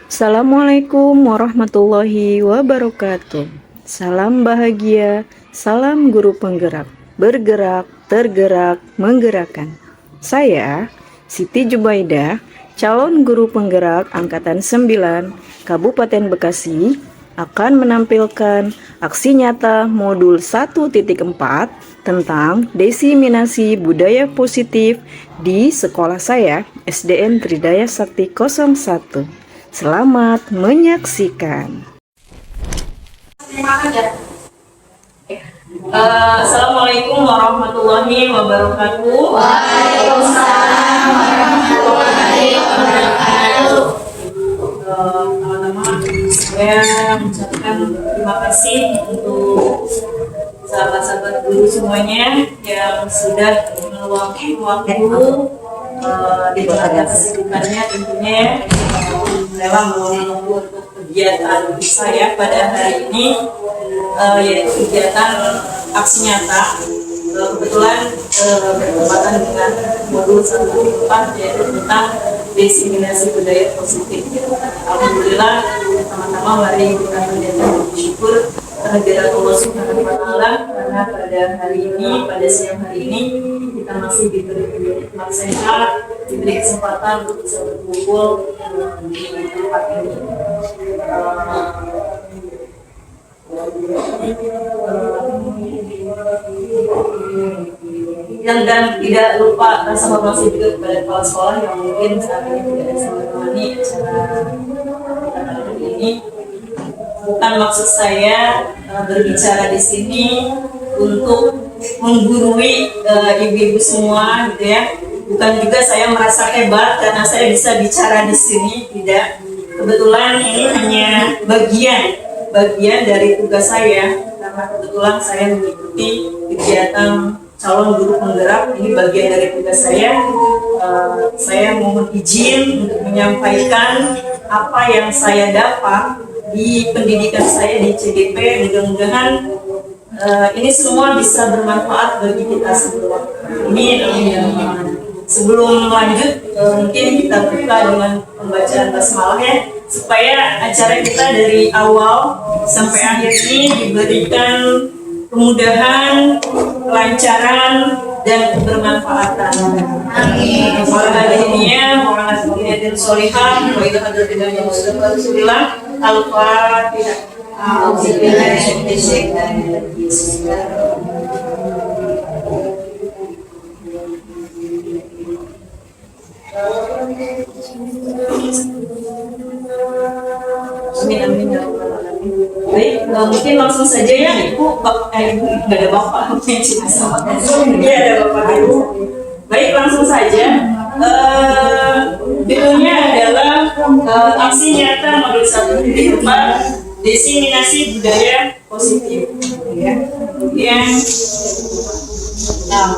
Assalamualaikum warahmatullahi wabarakatuh. Salam bahagia, salam guru penggerak, bergerak, tergerak, menggerakkan. Saya, Siti Jubaidah, calon guru penggerak Angkatan 9, Kabupaten Bekasi, akan menampilkan aksi nyata modul 1.4 tentang diseminasi budaya positif di sekolah saya, SDN Tridaya Sakti 01. Selamat menyaksikan. Assalamualaikum warahmatullahi wabarakatuh. Waalaikumsalam warahmatullahi wabarakatuh. Teman-teman, saya mengucapkan terima kasih untuk sahabat-sahabat guru semuanya yang sudah meluangkan waktu di tengah kesibukannya tentunya rela meluangkan waktu untuk kegiatan saya pada hari ini, yaitu kegiatan aksi nyata. Kebetulan bertepatan dengan modul 1.4 yaitu tentang diseminasi budaya positif. Alhamdulillah, teman-teman, mari kita menjadikan bersyukur kehadirat Allah Subhanahu wa Ta'ala, karena pada hari ini, pada siang hari ini kita masih diberi nikmat sehat, diberi kesempatan untuk bisa berkumpul di tempat ini. Dan tidak lupa rasa hormat juga kepada kepala sekolah yang mungkin saat ini tidak bisa menemani acara hari ini. Bukan maksud saya berbicara di sini untuk menggurui ibu-ibu semua, gitu ya. Bukan juga saya merasa hebat karena saya bisa bicara di sini, tidak. Kebetulan ini hanya bagian dari tugas saya, karena kebetulan saya mengikuti kegiatan calon guru penggerak. Ini bagian dari tugas saya. Saya mohon izin untuk menyampaikan apa yang saya dapat di pendidikan saya di CDP. Mudah-mudahan ini semua bisa bermanfaat bagi kita semua. Sebelum lanjut, mungkin kita buka dengan pembacaan basmalah ya, supaya acara kita dari awal sampai akhir ini diberikan kemudahan, kelancaran, dan kebermanfaatan. Amin. Al-Fatihah. Amin. Baik, mungkin langsung saja ya Ibu. Ibu nggak ada bapak, iya ada bapak Ibu. Baik, langsung saja. Judulnya adalah aksi nyata modul 1.4 diseminasi budaya positif.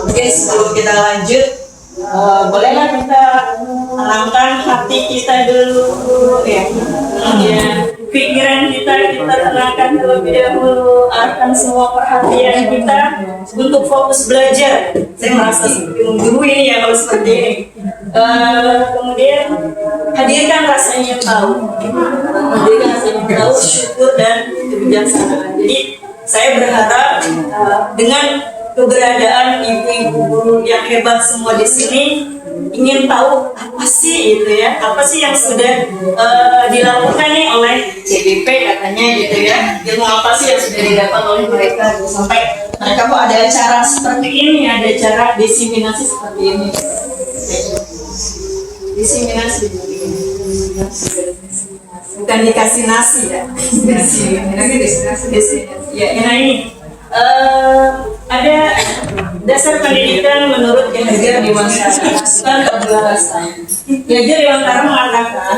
Mungkin sebelum kita lanjut, bolehlah kita tenangkan hati kita dulu ya. Pikiran kita tenangkan terlebih dahulu, arahkan semua perhatian kita untuk fokus belajar. Saya merasa seperti menggurui ini ya kalau seperti ini. Kemudian hadirkan rasa ingin tahu, syukur dan kebijaksanaan. Jadi saya berharap dengan keberadaan ibu-ibu guru yang hebat semua di sini, ingin tahu apa sih itu ya, apa sih yang sudah dilakukan nih oleh CBP katanya gitu ya, ilmu apa sih yang sudah didapat oleh mereka sampai mereka kok ada acara seperti ini, ada acara diseminasi seperti ini. Diseminasi bukan dikasih nasi ya. Diseminasi. Ya, nah ini ada dasar pendidikan menurut Ki Hajar Dewantara. Ki Hajar Dewantara mengatakan,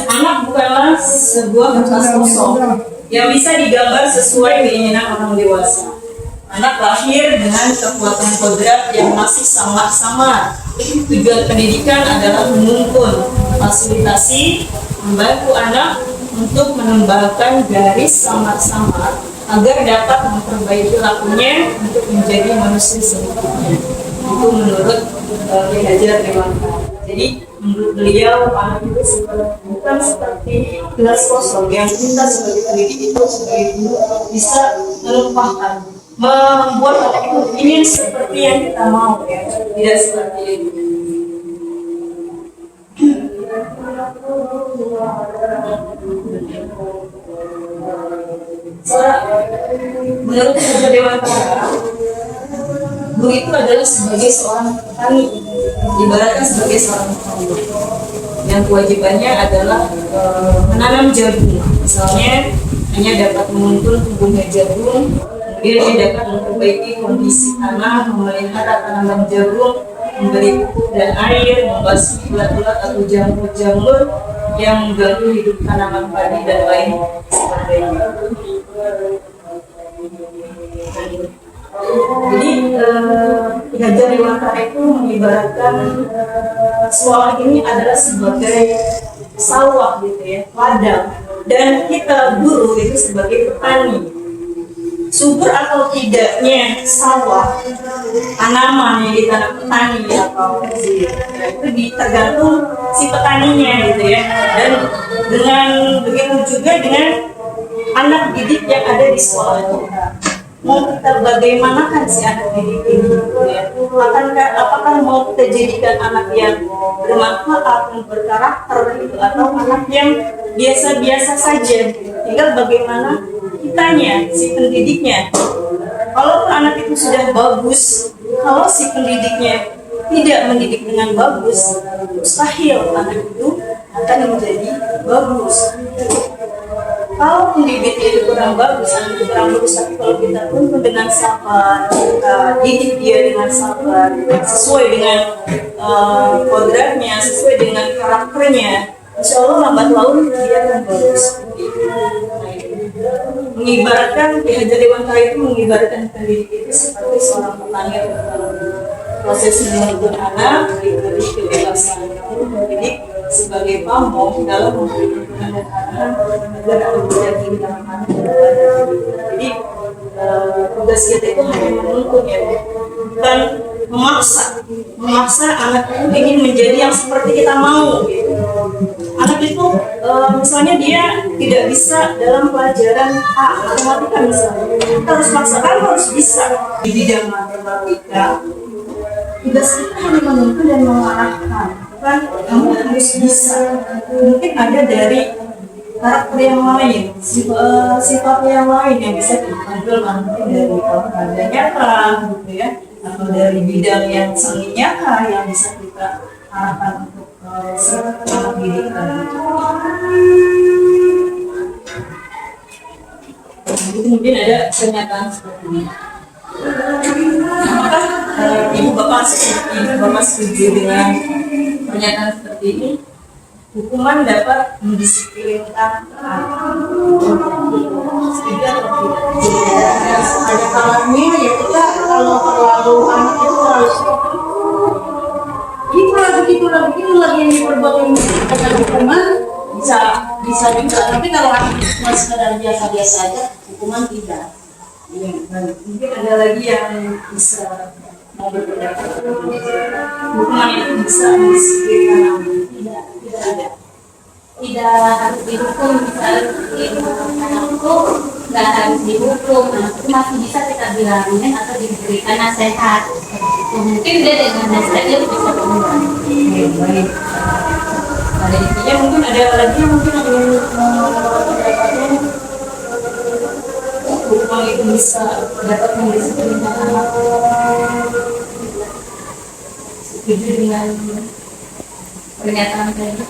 anak bukanlah sebuah kertas kosong yang bisa digambar sesuai keinginan orang dewasa. Anak lahir dengan kekuatan kodrat yang masih samar-samar. Tujuan pendidikan adalah menuntun, fasilitasi, membantu anak untuk menembakkan garis samar-samar agar dapat memperbaiki lakunya untuk menjadi manusia seutuhnya. Itu menurut Ki Hajar Dewantara. Jadi menurut beliau anak itu bukan seperti gelas kosong yang kita sebagai pendidik itu sebagai guru bisa menumpahkan, membuat anak itu ingin seperti yang kita mau, ya, tidak seperti itu. Menurut Buku Dewantara, guru itu adalah sebagai seorang petani, ibaratkan sebagai seorang petani yang kewajibannya adalah menanam jagung. Misalnya hanya dapat menuntun tumbuhnya jagung, kemudian dia dapat memperbaiki kondisi tanah, memelihara tanaman jagung, memberi pupuk dan air, membasmi ulat-ulat atau jamur-jamur yang mengganggu hidup tanaman padi dan lain sebagainya. Jadi Ki Hajar Dewantara itu mengibaratkan sekolah ini adalah sebagai sawah gitu ya, ladang, dan kita guru itu sebagai petani. Subur atau tidaknya sawah, tanaman yang ditanam petani atau itu tergantung si petaninya gitu ya. Dan dengan begitu juga dengan anak didik yang ada di sekolah itu. Mau kita bagaimanakan si anak didik ini gitu ya. Apakah mau kita jadikan anak yang bermanfaat, yang berkarakter gitu, atau anak yang biasa-biasa saja. Tinggal bagaimana kitanya, si pendidiknya. Kalau anak itu sudah bagus, kalau si pendidiknya tidak mendidik dengan bagus, mustahil anak itu akan menjadi bagus. Kalau pendidiknya itu kurang bagus, anak itu kurang bagus, tapi kalau kita tuntun dengan sabar, kita didik dia dengan sabar, sesuai dengan kodratnya, sesuai dengan karakternya, insya Allah lambat laun dia akan bagus. Mengibaratkan Ki Hajar Dewantara itu mengibaratkan pendidik itu seperti seorang petani dalam proses menuntun anak, diberi kebebasan untuk mendidik sebagai pamong dalam memberi tuntunan dan arahan agar anak menjadi dalam hati. Jadi tugas kita itu hanya menuntun ya, bukan memaksa anak itu ingin menjadi yang seperti kita mau gitu. Anak itu misalnya dia tidak bisa dalam pelajaran matematika misalnya, kita harus maksakan harus bisa di bidang matematika. Tugas kita hanya menuntun dan mengarahkan, bukan kamu harus bisa. Mungkin ada dari karakter yang lain, sifat yang lain yang bisa dipanggil nanti dari adanya gitu ya, atau dari bidang yang seninya yang bisa kita arahkan untuk anak didik tadi. Mungkin ada pernyataan seperti ini. Apakah ibu bapak setuju dengan pernyataan seperti ini? Hukuman dapat mendisiplinkan anak. Setuju atau tidak? Ada kalanya ya kita kalau terlalu anak itu harus begitulah yang diperbuat dengan hukuman bisa juga, tapi kalau anak cuma sekedar biasa-biasa aja hukuman tidak. Mungkin ada lagi yang bisa mau berpendapat. Hukuman itu bisa mendisiplinkan anak. Tidak harus dihukum, misalnya anakku nggak harus dihukum, anakku masih bisa kita bilangin atau diberikan nasihat. Mungkin dia dengan nasihat dia bisa berubah. Baik. Pada intinya mungkin ada lagi yang mungkin ingin pendapatnya. Hukuman itu bisa dapat mendisiplinkan anak. Setuju dengan pernyataan tadi?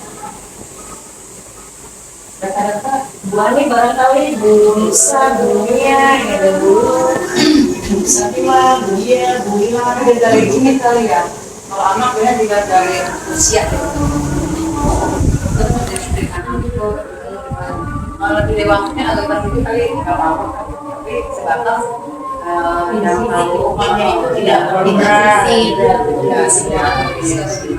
Rata-rata buahnya barangkali Bu Nusa, Bu Nia, ada Bu Satima, Bu Dia, Bu Ila, ada dari ini kali ya. Kalau anak ya juga dari usia. Terus dari anak itu kalau di dewasanya agak tertentu kali nggak apa-apa, tapi sebatas yang tahu umpamanya itu tidak berat, tidak sedang diskusi.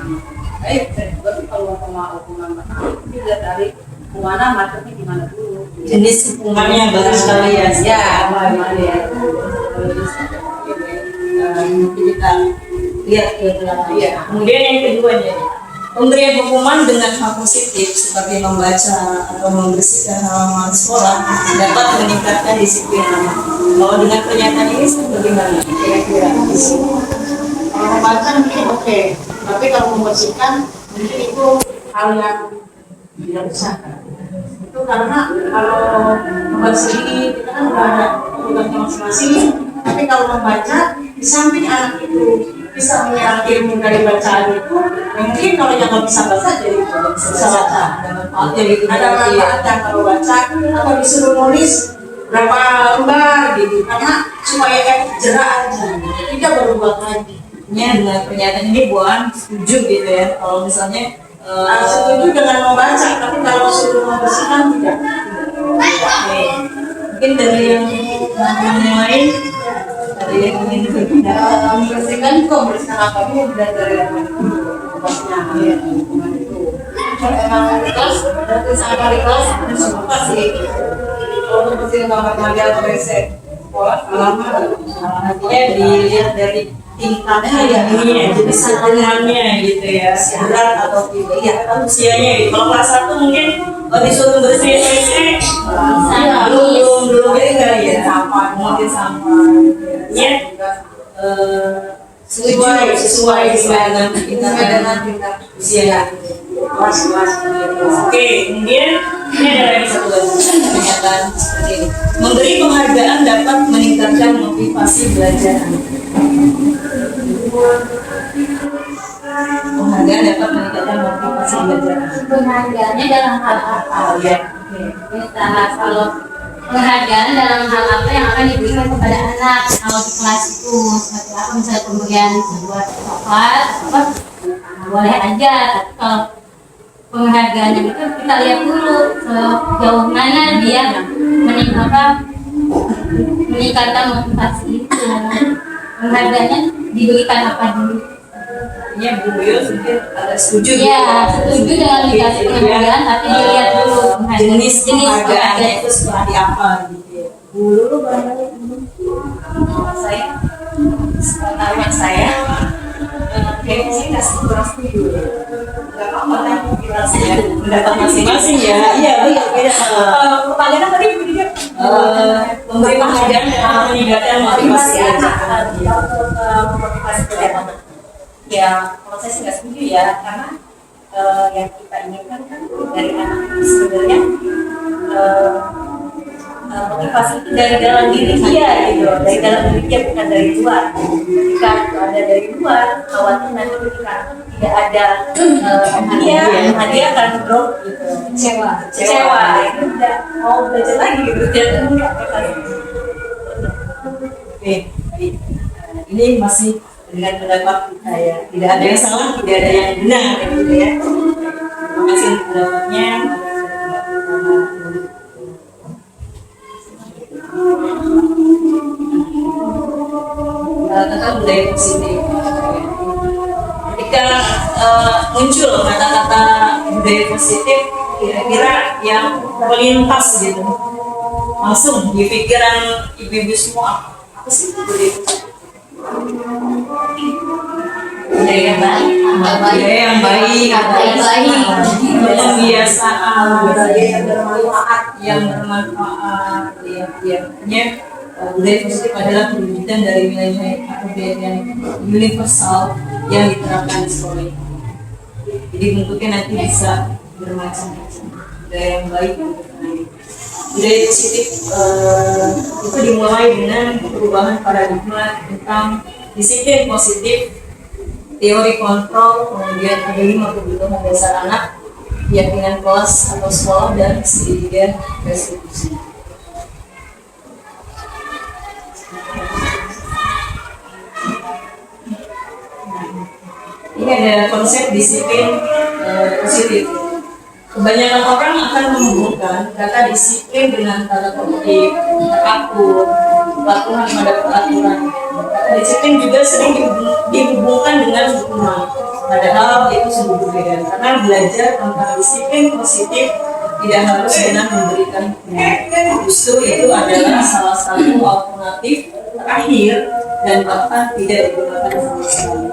Baik, berarti kalau hukuman itu juga dari mana macamnya gimana dulu, jenis hukumannya baru sekali ya gimana ya. Kita lihat ke belakang. Kemudian yang kedua nih, Pemberian hukuman dengan hal positif seperti membaca atau membersihkan halaman sekolah dapat meningkatkan disiplin anak. Kalau dengan pernyataan ini bagaimana kira-kira? Kalau membaca mungkin oke, tapi kalau membersihkan mungkin itu hal yang tidak bisa. Itu karena kalau membersih kita kan udah ada tugasnya masing-masing, tapi kalau membaca di samping anak itu bisa menyerap ilmu dari bacaan itu, mungkin kalau yang nggak bisa baca jadi bisa baca. Ada manfaatnya kalau baca atau disuruh nulis berapa lembar gitu, karena supaya efek jerak aja, tidak berubah lagi. Dengan pernyataan ini Buan setuju gitu ya, kalau misalnya Setuju dengan membaca, tapi kalau suruh membersihkan tidak. mungkin dari yang lain ada yang ingin berpindah. Membersihkan juga membersihkan apa ini dari obatnya. Emang kelas dari sama di kelas ada suka sih. Kalau membersihkan kamar mandi atau WC sekolah halaman, Artinya dilihat dari tingkatnya ya ini ya, jenis hukumannya gitu ya, berat atau tidak, ya usianya gitu. Kalau kelas 1 mungkin disuruh bersihin WC belum enggak ya, mungkin sampah ya, sesuai dengan tingkat usia. Oke, kemudian ini ada lagi satu lagi pernyataan seperti ini. Memberi penghargaan dapat meningkatkan motivasi belajar. Penghargaan dapat meningkatkan motivasi belajar. Penghargaannya dalam hal apa? Ya. Misalnya kalau penghargaan dalam hal apa yang akan diberikan kepada anak, kalau di kelas itu seperti apa, misalnya pemberian sebuah coklat apa, boleh aja, tapi kalau penghargaannya itu kita lihat dulu sejauh mana dia meningkatkan motivasi itu. Penghargaannya diberikan apa dulu? Ini Bu Yus mungkin ada setuju Ya, setuju dengan dikasih penghargaan, tapi dilihat dulu jenis penghargaannya itu seperti apa gitu ya. Dulu saya pengetahuan saya kayaknya sih nggak kurang setuju. Nggak apa-apa kan kita pendapat masing-masing ya. Iya beda. Pertanyaan tadi begitu. Memberi penghargaan dan meningkatkan motivasi anak. Motivasi belajar. Ya, kalau saya sih nggak setuju ya, karena yang kita inginkan kan dari anak itu sebenarnya motivasi itu dari dalam diri dia gitu, dari dalam diri dia bukan dari luar. Jika itu ada dari luar, khawatir nanti ketika tidak ada dia akan drop gitu, kecewa, itu tidak mau belajar lagi gitu, tidak enggak. Oke, baik. Ini masih dengan pendapat kita ya, tidak ada yang salah, tidak ada yang benar gitu ya. Terima kasih untuk pendapatnya. Tentang budaya positif. Ketika muncul kata-kata budaya positif, kira-kira yang melintas gitu, langsung di pikiran ibu-ibu semua apa sih budaya positif? budaya yang baik, Budaya yang baik, kebiasaan, budaya yang bermanfaat, ya. Budaya positif adalah perwujudan dari nilai-nilai atau budaya yang universal yang diterapkan di sekolah. Jadi bentuknya nanti bisa bermacam-macam. Budaya yang baik, budaya positif itu dimulai dengan perubahan paradigma tentang disiplin positif, teori kontrol, kemudian ada 5 kebutuhan dasar anak, keyakinan kelas atau sekolah, dan segitiga restitusi. Ini ada konsep disiplin positif. Kebanyakan orang akan menghubungkan kata disiplin dengan kata kutip, teratur, kepatuhan pada peraturan. Kata disiplin juga sering dihubungkan dengan hukuman. Padahal itu sungguh berbeda. Karena belajar tentang disiplin positif tidak harus dengan memberikan hukuman. Justru itu adalah salah satu alternatif terakhir dan bahkan tidak digunakan sama sekali.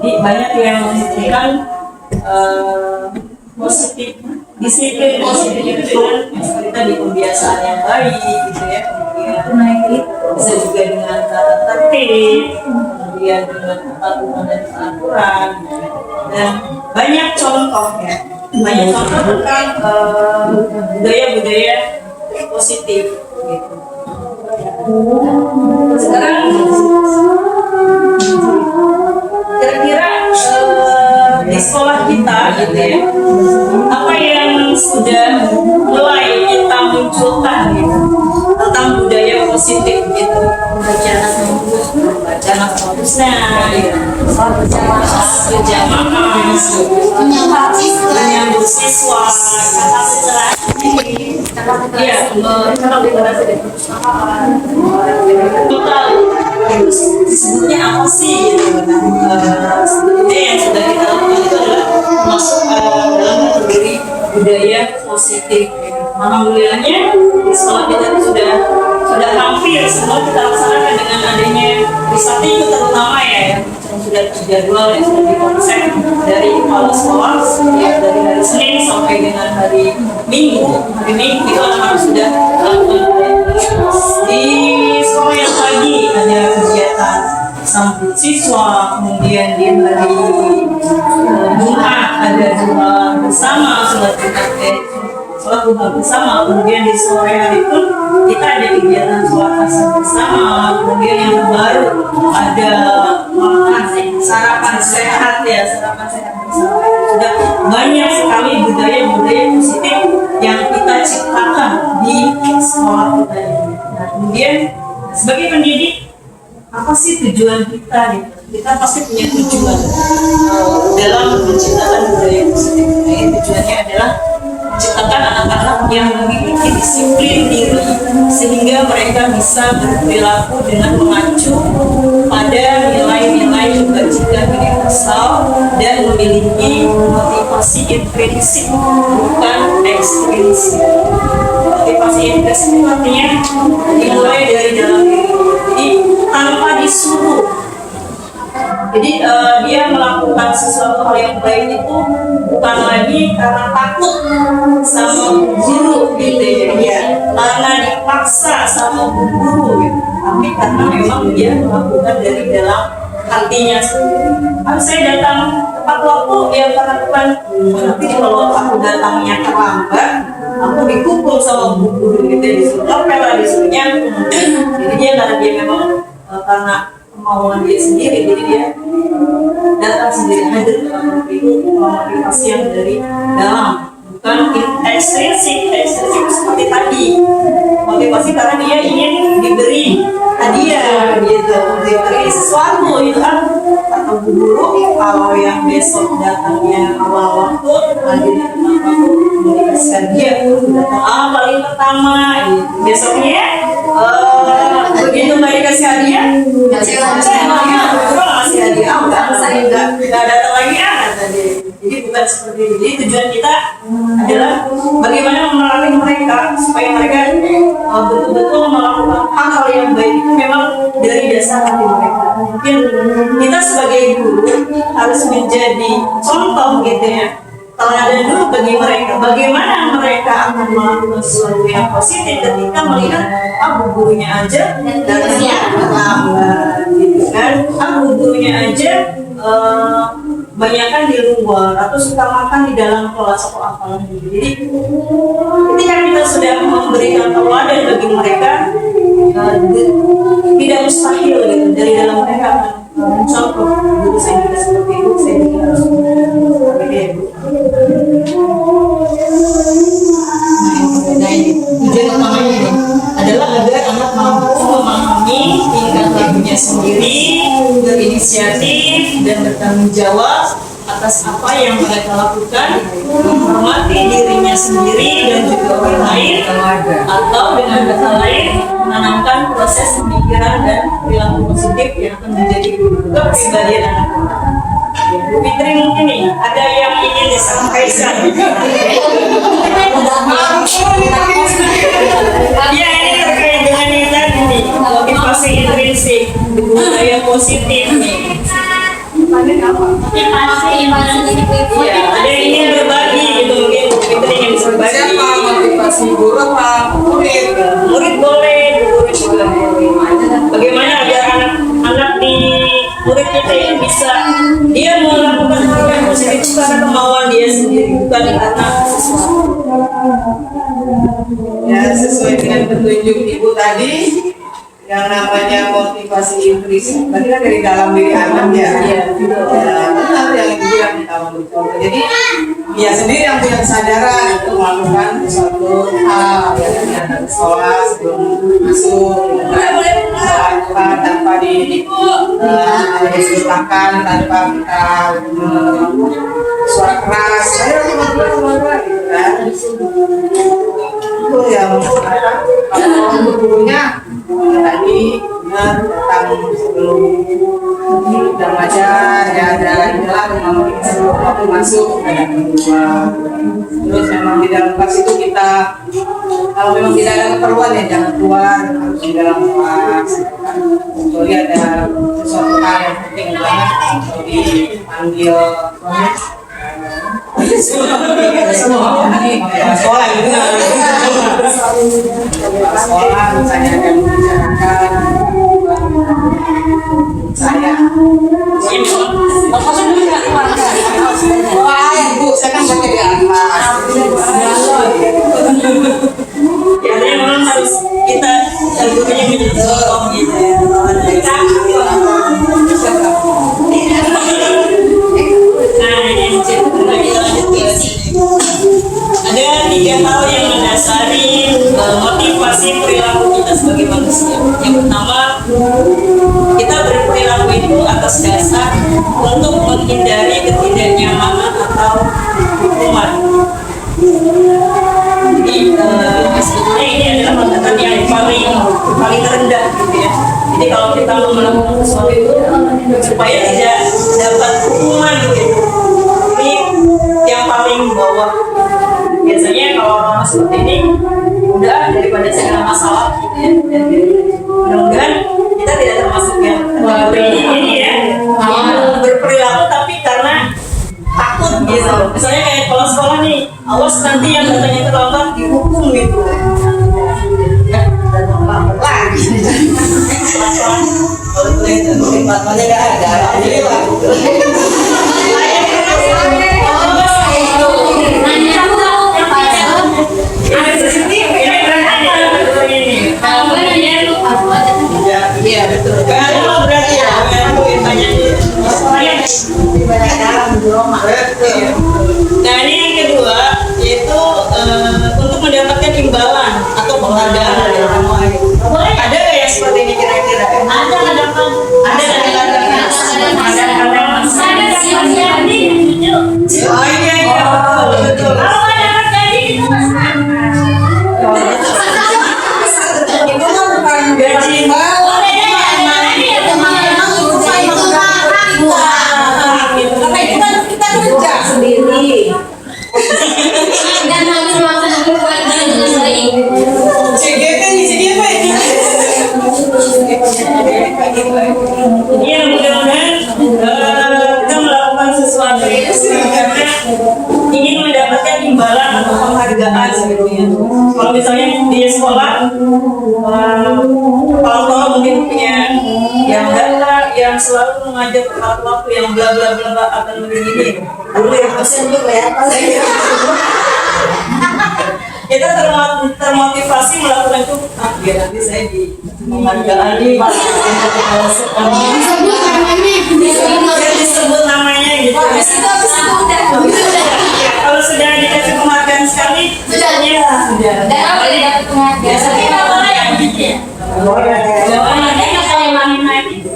Jadi banyak yang menghubungkan positif, disiplin positif itu dengan seperti tadi kebiasaan yang baik gitu ya, kemudian bisa juga dengan tata tertib, kemudian dengan kepatuhan dan peraturan, dan banyak contoh ya, banyak contoh tentang budaya-budaya positif gitu. Sekarang kira-kira di sekolah kita gitu ya, apa yang sudah mulai kita munculkan gitu tentang budaya positif gitu, baca anak bagusnya, berjamaah, menyambut siswa, iya, total disebutnya apa sih gitu. Sebenarnya yang sudah kita lakukan itu adalah masuk dalam kategori budaya positif. Alhamdulillahnya di sekolah kita itu sudah hampir semua kita laksanakan dengan adanya wisata itu terutama ya yang sudah terjadwal, yang sudah dikonsep dari kepala sekolah ya, dari hari Senin sampai dengan hari Minggu. Hari Minggu itu anak-anak sudah lakukan di sekolah yang pagi ada kegiatan sambut siswa, kemudian di hari Jumat ada doa bersama, sholat duha bersama, kemudian di sore hari pun kita ada kegiatan sholat asar bersama, kemudian yang baru ada sarapan sehat ya, sarapan sehat bersama. Sudah banyak sekali budaya-budaya positif yang kita ciptakan di sekolah kita ini. Nah, kemudian sebagai pendidik, apa sih tujuan kita gitu? Kita pasti punya tujuan dalam menciptakan budaya positif. Nah, tujuannya adalah menciptakan anak-anak yang memiliki disiplin diri sehingga mereka bisa berperilaku dengan mengacu pada nilai-nilai kebajikan universal dan memiliki motivasi intrinsik bukan ekstrinsik. Motivasi intrinsik artinya dimulai dari dalam diri, jadi tanpa disuruh. Jadi dia melakukan sesuatu hal yang baik itu bukan lagi karena takut sama guru gitu ya, karena dipaksa sama guru gitu, tapi karena memang dia melakukan dari dalam hatinya sendiri. Saya datang tepat waktu ya karena Tuhan, tapi kalau aku datangnya terlambat, aku dipukul sama guru gitu, disuruh apel, disuruh nyanyi. Jadi dia karena dia memang karena kemauan dia sendiri, jadi dia datang sendiri, hadir dalam itu motivasi yang dari dalam, bukan ekstrinsik. Ekstrinsik seperti tadi, motivasi karena dia ingin diberi hadiah gitu, diberi sesuatu itu kan. Atau guru kalau yang besok datangnya awal waktu, hadirnya tepat waktu, dikasih hadiah, datang paling pertama gitu. Besoknya begitu nggak dikasih hadiah, kasih hadiah, nggak datang lagi tadi. Jadi bukan seperti itu. Jadi tujuan kita adalah bagaimana melatih mereka supaya mereka betul-betul melakukan hal-hal yang baik itu memang dari dasar hati mereka. Mungkin kita sebagai guru harus menjadi contoh gitu ya, teladan dulu bagi mereka, bagaimana mereka akan melakukan sesuatu yang positif ketika melihat gurunya aja datangnya terlambat gitu kan, gurunya aja banyakan di luar atau suka makan di dalam kelas atau apa gitu. Jadi ketika kita sudah memberikan teladan bagi mereka, tidak mustahil gitu dari dalam mereka akan mencontoh guru saya juga seperti itu, saya juga harus seperti itu. Tujuan utamanya ini adalah agar anak mampu memahami tingkah lakunya sendiri, berinisiatif dan bertanggung jawab atas apa yang mereka lakukan, menghormati dirinya sendiri dan juga orang lain, atau dengan kata lain menanamkan proses pemikiran dan perilaku positif yang akan menjadi kepribadian anak-anak. Bu Fitri mungkin nih ada yang ingin disampaikan. Ya, ini terkait dengan ini tadi nih, motivasi intrinsik, budaya positif nih. ini apa? Iya, ada yang ingin berbagi gitu, mungkin kita ingin berbagi. Siapa motivasi guru apa murid? Murid boleh, guru juga boleh. Bagaimana agar anak-anak di murid kita itu bisa dia melakukan hal yang positif itu karena kemauan dia sendiri, bukan karena sesuatu. Ya, sesuai dengan petunjuk ibu tadi, yang namanya motivasi intrinsik tadi kan dari dalam diri anak ya. Iya, betul. Ya, benar yang ibu yang kita contoh. Jadi dia sendiri yang punya kesadaran untuk melakukan sesuatu hal yang dia ke sekolah sebelum masuk, tanpa disertakan, tanpa kita suara keras. Saya suara gitu kan. Itu yang kalau gurunya tadi benar datang sebelum udah ngajar ya ada inilah memang sebelum waktu masuk ada kedua. Terus memang di dalam kelas itu kita kalau memang tidak ada keperluan ya jangan keluar, harus di dalam kelas. Kecuali ada sesuatu hal yang penting banget kalau dipanggil sekolah gitu sekolah misalnya ada yang membicarakan saya wah ya bu saya kan pakai di atas Ya, jadi memang harus kita gurunya menjadi contoh gitu ya. Nah, yang kita lanjut ke ada 3 hal yang mendasari motivasi perilaku kita sebagai manusia. Yang pertama, kita berperilaku itu atas dasar untuk menghindari ketidaknyamanan atau hukuman. Jadi sebetulnya ini adalah batasan yang paling rendah gitu ya. Jadi kalau kita mau melakukan sesuatu itu supaya tidak dapat hukuman gitu, ini yang paling bawah. Biasanya kalau orang seperti ini udah daripada segala masalah gitu ya. Dan mudah-mudahan kita tidak termasuk yang ini ya, yang berperilaku tapi karena takut gitu. Misalnya kayak kalau sekolah nih, awas nanti yang katanya terlambat dihukum gitu. lagi kalau boleh matanya nggak ada alhamdulillah. Iya betul. Kalau berarti ya, nah ini yang kedua yaitu untuk mendapatkan imbalan atau penghargaan dari orang lain. Ada nggak yang seperti ini kira-kira? Ada Oh iya betul. Itu kan bukan gaji Sendiri. Dan harus melakukan kewajiban dengan baik. Iya mudah-mudahan kita melakukan sesuatu itu karena ingin mendapatkan imbalan atau penghargaan sebetulnya. Kalau misalnya di sekolah, kalau mungkin punya yang galak, yang selalu mengajak tepat waktu, yang bla bla bla akan begini. Dulu yang pasien tuh kelihatan. Kita termotivasi melakukan itu biar nanti saya di penghargaan di disebut namanya gitu. Ya, kalau sudah dikasih penghargaan sekali sudah. Dan apa yang dapat penghargaan? Biasanya apa yang gitu ya?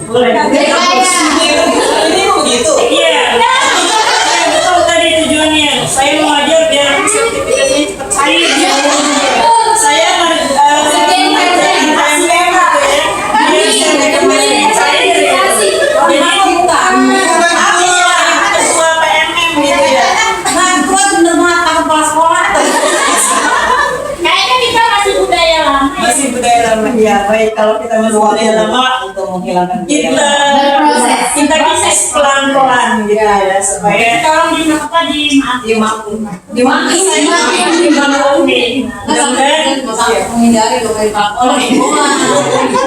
Boleh. ini begitu. Iya. Betul tadi tujuannya. Saya mengajar biar sertifikatnya cepat cair. Saya Kayaknya kita masih budaya lama. masih budaya lama. Ya baik, kalau kita masih budaya lama untuk menghilangkan kita Berproses. kita proses pelan-pelan gitu ya supaya Tolong dimaklumi. Mudah-mudahan menghindari loh kayak kapol.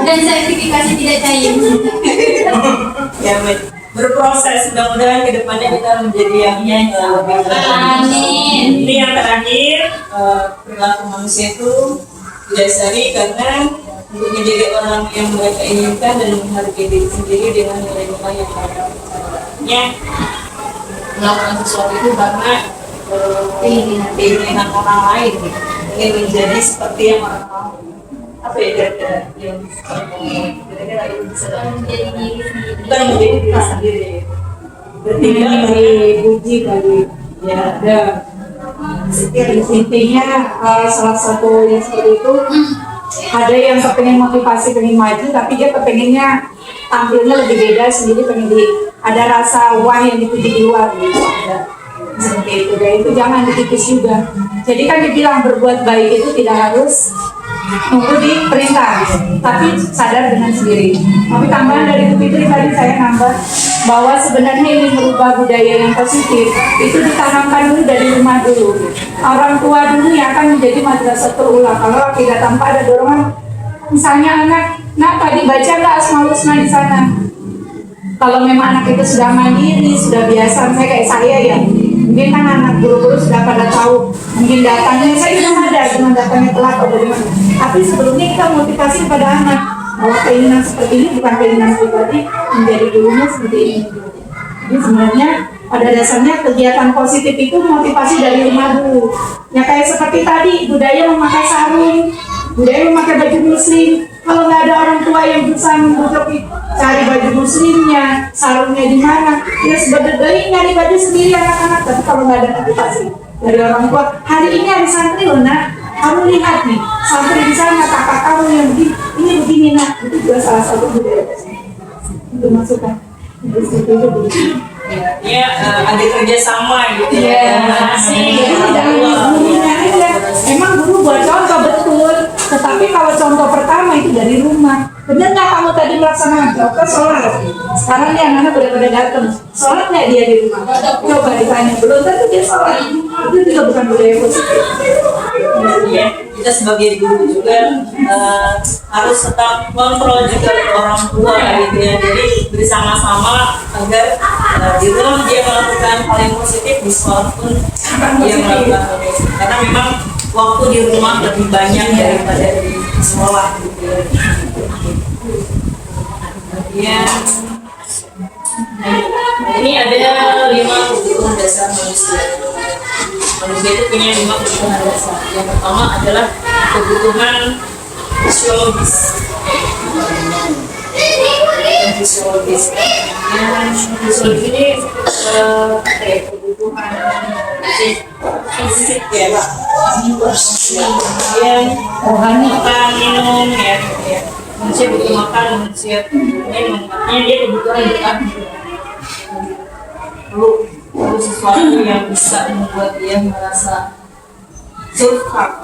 Dan sertifikasi tidak cair. ya baik. Berproses, mudah-mudahan kedepannya kita menjadi yang lebih baik. Amin. Ini yang terakhir, perilaku manusia itu didasari karena untuk menjadi orang yang mereka inginkan dan menghargai diri sendiri dengan nilai-nilai yang ada. Ya, melakukan sesuatu itu karena keinginan orang lain, ingin menjadi seperti yang orang mau. Apa ya kira-kira yang kira-kira itu bisa Menjadi diri sendiri. bukan menjadi diri sendiri. Bertindak dari puji kali ya ada. Intinya salah satu yang seperti itu ada yang kepengen motivasi pengen maju tapi dia kepengennya tampilnya lebih beda sendiri pengen ada rasa wah yang dipuji di luar gitu ada seperti itu dan itu jangan ditipis juga jadi kan dibilang berbuat baik itu tidak harus nunggu diperintah tapi sadar dengan sendiri tapi tambahan dari Bu Fitri tadi saya nambah bahwa sebenarnya ini merubah budaya yang positif itu ditanamkan dulu dari rumah dulu orang tua dulu yang akan menjadi madrasah terulang kalau tidak tanpa ada dorongan misalnya anak tadi baca nggak Asmaul Husna di sana kalau memang anak itu sudah mandiri sudah biasa misalnya kayak saya ya mungkin kan anak guru-guru sudah pada tahu mungkin datangnya saya sudah ada dengan datangnya telat atau bagaimana tapi sebelumnya kita motivasi kepada anak bahwa keinginan seperti ini bukan keinginan pribadi menjadi gurunya seperti ini jadi sebenarnya pada dasarnya kegiatan positif itu motivasi dari rumah dulu ya kayak seperti tadi budaya memakai sarung budaya memakai baju muslim kalau nggak ada orang tua yang berusaha membujuk cari baju muslimnya sarungnya di mana ya sebenarnya nyari baju sendiri anak-anak tapi kalau nggak ada motivasi dari orang tua hari ini ada santri loh nak kamu lihat nih santri di sana kakak kamu yang begini ini begini nak itu juga salah satu budaya itu masukan itu begini ya ada kerjasama gitu ya. Emang guru buat contoh betul, tetapi kalau contoh pertama itu dari rumah. Bener nggak kamu tadi melaksanakan coba sholat? Sekarang nih anak-anak udah datang, sholat nggak dia di rumah? Coba ditanya belum tentu dia sholat. Itu juga bukan budaya positif. Ya, kita sebagai guru juga harus tetap kontrol juga orang tua gitu ya. Jadi bersama-sama agar di rumah dia melakukan hal yang positif di sekolah pun dia melakukan hal yang positif. Karena memang waktu di rumah lebih banyak daripada di sekolah gitu ya. Kemudian ini ada 5 kebutuhan dasar manusia. Manusia itu punya 5 kebutuhan dasar. Yang pertama adalah kebutuhan fisiologis. Yang fisiologis ini kebutuhan fisik ya Pak. Kemudian makan, minum ya. Manusia butuh makan, manusia minum. Artinya dia kebutuhan bukan perlu sesuatu yang bisa membuat dia merasa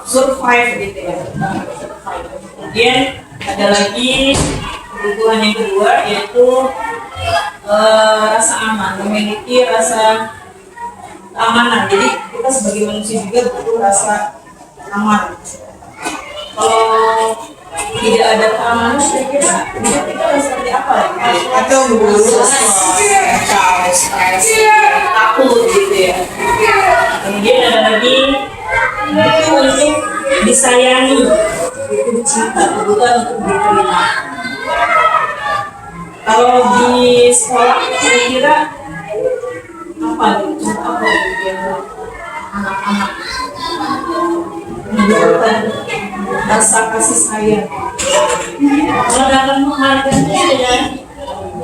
survive gitu ya. Kemudian ada lagi kebutuhan yang kedua yaitu rasa aman, memiliki rasa keamanan. Jadi kita sebagai manusia juga butuh rasa aman. Kalau tidak ada keamanan, kira-kira hidup kita seperti apa ya? Atau stres, takut gitu ya. Kemudian ada lagi itu untuk disayangi, itu cinta, kebutuhan untuk diterima. Kalau di sekolah kira-kira apa nih? Contoh apa yang anak-anak menunjukkan rasa kasih sayang? Kalau dalam menghargainya ya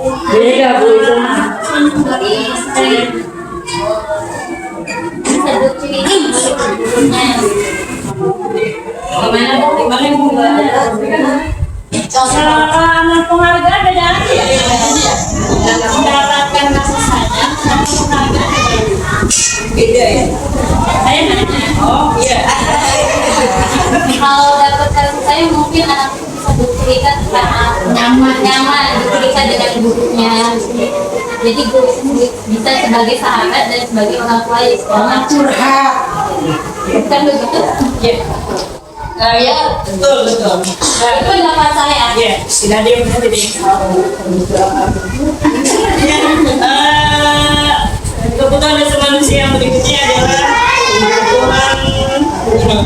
beda Bu itu. Satu ciri Gimana Bu? Gimana Bu? Anak penghargaan beda lagi ya. mendapatkan kasih sayang dan penghargaan. Beda ya? Saya nanya, Oh iya. kalau dapat kasih sayang mungkin anak itu bisa cerita karena nyaman bercerita dengan gurunya. Jadi guru bisa sebagai sahabat dan sebagai orang tua yang sekolah. Curhat. Bukan begitu? Ya. Ya, betul. Itu pendapat saya. Ya, tidak ada yang benar, tidak ada yang salah. Ya, kebutuhan dasar manusia yang berikutnya adalah kebutuhan ini,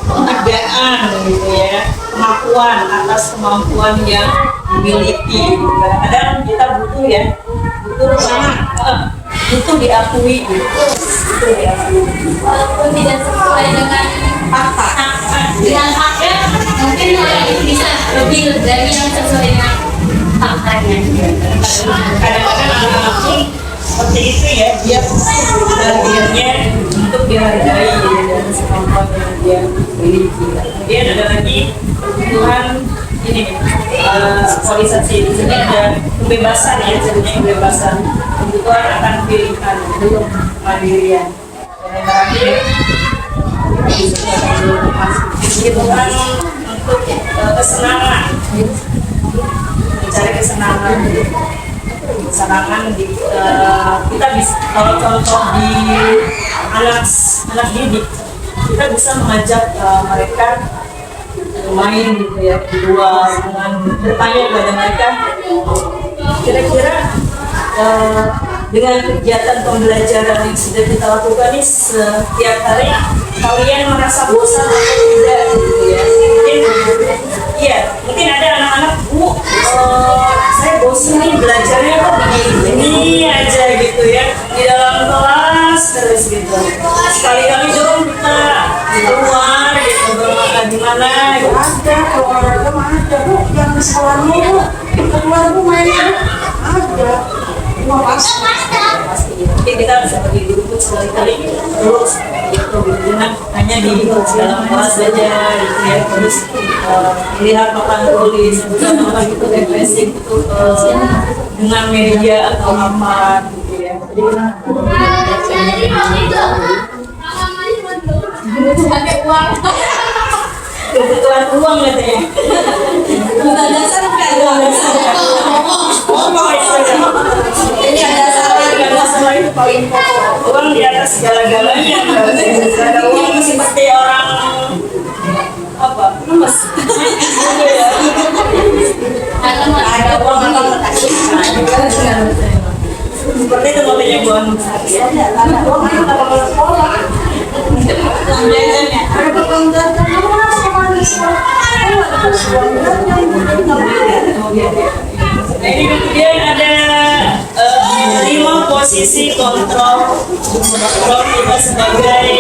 penghargaan gitu ya, kemampuan atas kemampuan yang dimiliki. Kadang-kadang kita butuh ya, butuh diakui gitu, butuh diakui. Walaupun tidak sesuai dengan dengan haknya, mungkin bisa lebih dari yang sesuai dengan faktanya. Kadang-kadang anak-anak pun seperti itu ya, dia bagiannya untuk dihargai dan kemampuan yang dia miliki. Kemudian ada lagi kebutuhan ini aktualisasi. Di sini ada kebebasan ya, sebenarnya kebebasan, kebutuhan akan pilihan, belum kemandirian. Dan yang terakhir kebutuhan untuk kesenangan, mencari kesenangan di kita bisa, kalau contoh di anak didik, kita bisa mengajak mereka bermain gitu ya di luar, dengan bertanya kepada mereka kira-kira dengan kegiatan pembelajaran yang sudah kita lakukan ini setiap hari, kalian merasa bosan atau tidak gitu ya. Mungkin ada anak-anak, Bu, saya bosan nih belajarnya kok begini aja gitu ya, di dalam kelas terus gitu. Sekali-kali dong kita keluar gitu, bermakan di mana gitu. Ada keluarga mah ada, Bu, yang di sekolah dulu, keluar Bu mainnya ada. Wah, pasti. Mungkin kita bisa pergi dulu pun sekali-kali terus gitu, jangan hanya di dalam kelas saja gitu ya, terus lihat papan tulis apa gitu, refreshing itu dengan media atau apa gitu ya. Kebutuhan uang katanya. Bukan dasar kan? Ini ada salah itu paling pokok. Uang di atas segala-galanya. Ada uang seperti orang apa? Lemes. Ada uang atau seperti itu mobilnya buang. Ada uang atau sekolah. Nah, ini kemudian ada 5 posisi kontrol kita sebagai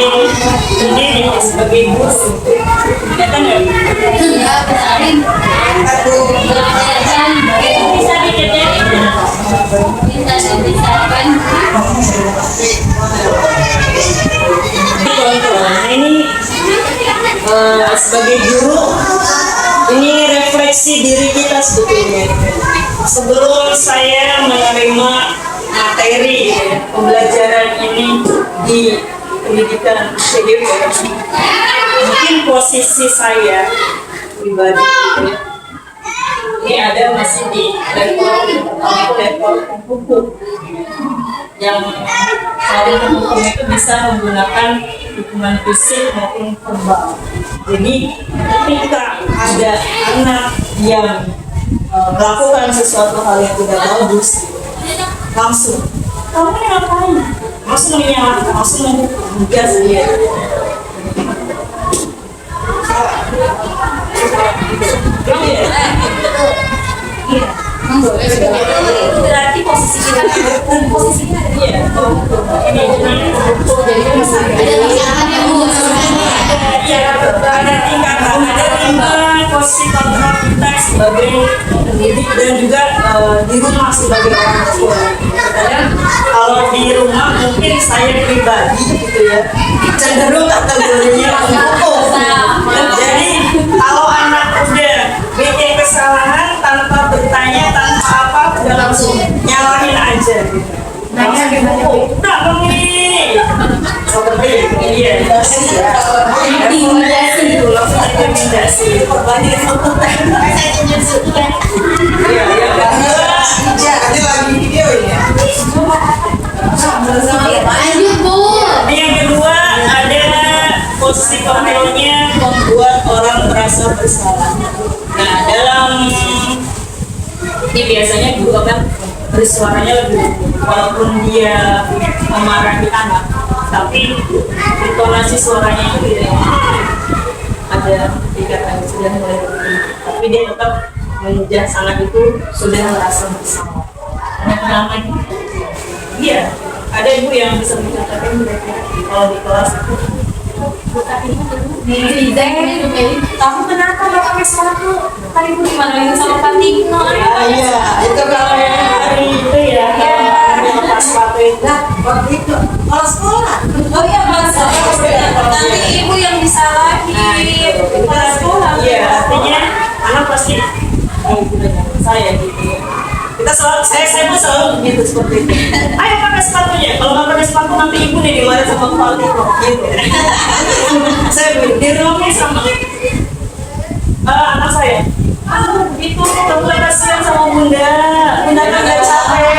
pendidik, sebagai guru. Kelihatan nggak? Bisa diketahui. Nah, ini sebagai guru, ini refleksi diri kita sebetulnya. Sebelum saya menerima materi pembelajaran ini di pendidikan PDW, mungkin posisi saya pribadi ini ada masih di level hukum, yang saling hukum itu bisa menggunakan hukuman fisik maupun verbal. Jadi ketika ada anak yang melakukan sesuatu hal yang tidak bagus, langsung kamu ini ngapain? Langsung menyalahkan, langsung menghukum dia sendiri. Berarti posisi kita posisinya Iya, ini ada tingkatan, ada 5 posisi kontrol kita sebagai pendidik dan juga di rumah sebagai orang tua. Kadang kalau di rumah mungkin saya pribadi gitu ya, cenderung kategorinya hukum. Jadi kalau anak udah bikin kesalahan tanpa bertanya, tanpa apa, udah langsung nyalahin aja gitu. Nanya hukum, udah dong ini. Seperti itu, iya. Intimidasi langsung rekomendasi. Banyak foto Iya, yang kedua, Ada lagi video ya. Lanjut Bu. yang kedua ada posisi kontrolnya membuat orang merasa bersalah. Nah, dalam ini biasanya guru akan bersuaranya lebih, walaupun dia memarahi anak, tapi intonasi suaranya itu tidak ada tingkatan sudah mulai berhenti. Tapi dia tetap menjudge anak itu sudah merasa bersalah. Nah, iya, ada ibu yang bisa mencatatkan mereka kalau di kelas itu. Kamu kenapa nggak pakai sepatu? Tadi ibu dimarahin sama Pak Tino. Iya, itu kalau yang hari itu ya. Kalau pas sepatu itu, waktu itu kalau sekolah. Oh iya Mas, nanti ibu yang disalahin. Kepala sekolah. Iya, artinya anak pasti saya gitu ya. Kita selalu, saya pun selalu begitu seperti itu. Ayo pakai sepatunya. Kalau nggak pakai sepatu nanti ibu nih dimarahin sama Pak Tino gitu. Saya di rumahnya sama anak saya. Itu kamu kasihan sama bunda. Bunda kan nggak capek.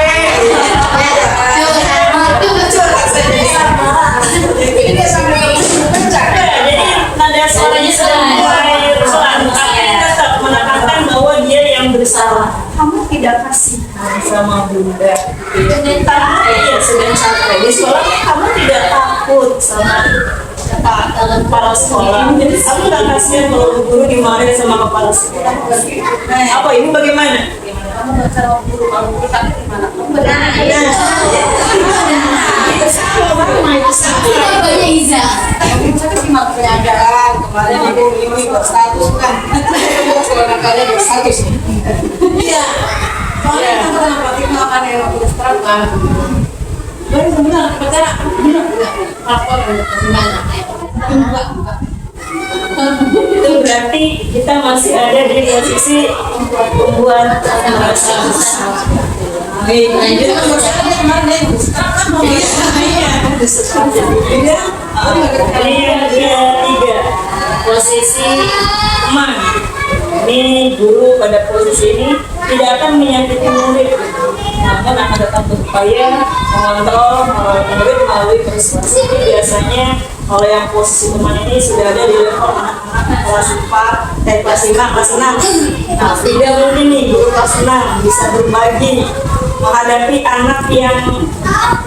Jadi nada suaranya sudah mulai pelan, tapi tetap menekankan bahwa dia yang bersalah. Kamu tidak kasihan sama bunda. Iya, sudah capek. Di sekolah kamu tidak takut sama kepala sekolah. Jadi kamu nggak kasihan kalau guru dimarahin sama kepala sekolah. Apa ibu bagaimana? Kamu nggak cara guru, kalau guru sakit gimana? Kamu Banyak Iza. Sakit gimana penyadaran kemarin ini buat status kan. Kalau kalian buat status. Iya. Soalnya kan pernah pelatih makan yang waktu sekarang kan. Baru sebentar bicara benar enggak lapor gimana? Enggak. Itu berarti kita masih ada di posisi membuat merasa bersalah. Baik, lanjut. Ini yang ketiga, posisi teman. Ini guru pada posisi ini tidak akan menyakiti murid, namun akan tetap berupaya mengontrol murid melalui persuasi. Biasanya kalau yang posisi teman ini sudah ada di level anak-anak kelas 4, kelas 5, kelas 6. Nah, tidak mungkin nih guru kelas 6 bisa berbagi menghadapi anak yang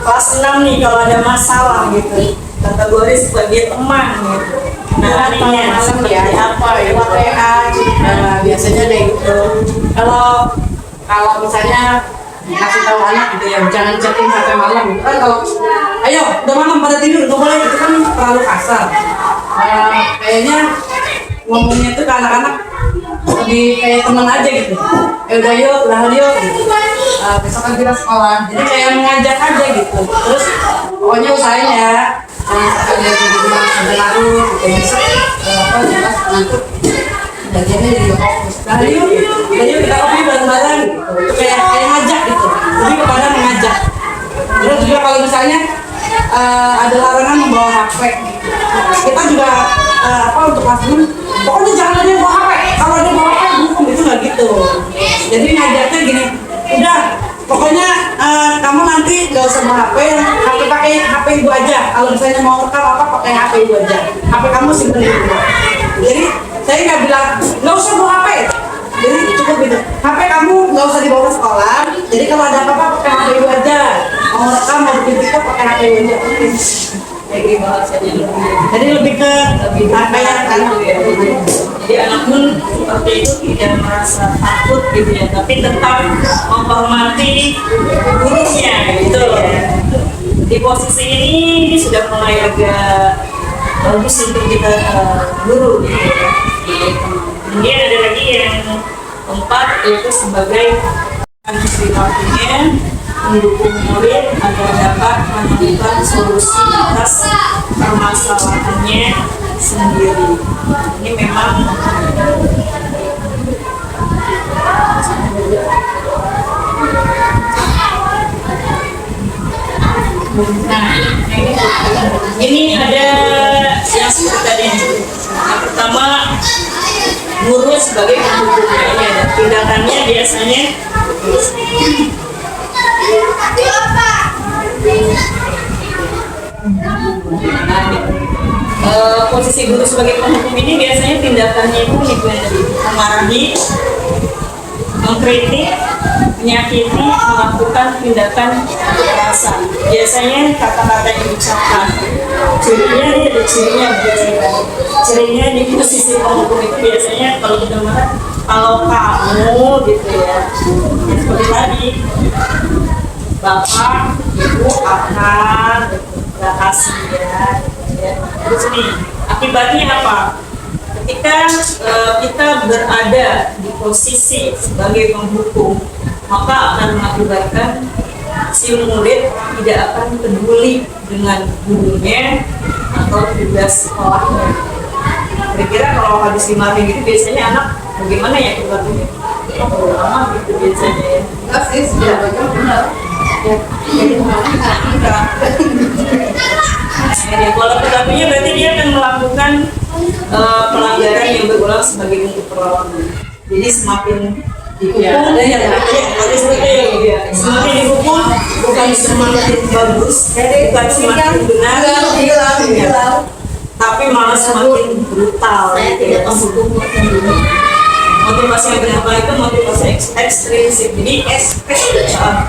kelas 6 nih kalau ada masalah gitu. Kategori sebagai teman gitu. Nah, artinya seperti apa ya? WA biasanya deh gitu. Kalau misalnya kasih tahu anak gitu ya, jangan chatting sampai malam gitu kan. Kalau ayo udah malam pada tidur nggak boleh, itu kan terlalu kasar. Kayaknya ngomongnya tuh ke anak-anak lebih kayak teman aja gitu. Udah yuk gitu. Besok kan kita sekolah, jadi kayak mengajak aja gitu. Terus pokoknya usahain ya, jangan sampai dia di rumah sampai larut gitu. Besok jelas ngantuk, belajarnya jadi fokus. Yuk kita kopi bareng-bareng gitu. Kayak ngajak gitu, lebih kepada mengajak. Terus juga kalau misalnya ada larangan membawa HP, kita juga untuk classroom, pokoknya jangan ada yang bawa HP. Kalau ada yang bawa HP, hukum itu nggak gitu. Jadi ngajaknya gini, udah pokoknya kamu nanti nggak usah bawa HP, pakai HP ibu aja. Kalau misalnya mau rekam apa, pakai HP ibu aja. HP kamu simpen di rumah. Jadi saya nggak bilang nggak usah bawa HP. Jadi cukup gitu. HP kamu nggak usah dibawa ke sekolah. Jadi kalau ada apa-apa pakai HP ibu aja. Mau rekam mau bikin TikTok pakai HP ibu aja. Kayak gitu bahasanya. Jadi lebih ke apa yang kan? Jadi anak pun seperti itu tidak merasa takut gitu ya, tapi tetap menghormati gurunya gitu loh. Di posisi ini sudah mulai agak bagus untuk kita guru gitu ya. Kemudian ada lagi yang keempat, yaitu sebagai waktunya mendukung murid agar dapat menemukan solusi atas permasalahannya sendiri. Ini memang nah, ini ada yang seperti tadi. Yang pertama sebagai penghukumnya. Ini ada tindakannya biasanya posisi guru sebagai penghukum ini biasanya tindakannya itu memarahi, mengkritik, menyakiti, melakukan tindakan kekerasan. Biasanya kata-kata yang diucapkan, cirinya ini ada cirinya, cirinya di posisi penghukum itu biasanya kalau kita marah, kalau kamu gitu ya, seperti tadi, bapak, ibu, akan, gak kasih ya. Terus nih, akibatnya apa? Ketika kita berada di posisi sebagai penghukum, maka akan mengakibatkan si murid tidak akan peduli dengan gurunya atau tugas sekolahnya. Kira-kira kalau habis dimarahin gitu biasanya anak bagaimana ya akibatnya? Amat gitu biasanya ya. Enggak sih, sudah banyak benar. Jadi kalau tetapinya berarti dia akan melakukan pelanggaran yang berulang sebagai bentuk perlawanan. Jadi semakin dihukum, semakin dihukum bukan semakin bagus, bukan semakin benar, tapi malah semakin brutal. Motivasi yang berapa itu motivasi ekstrinsik. Jadi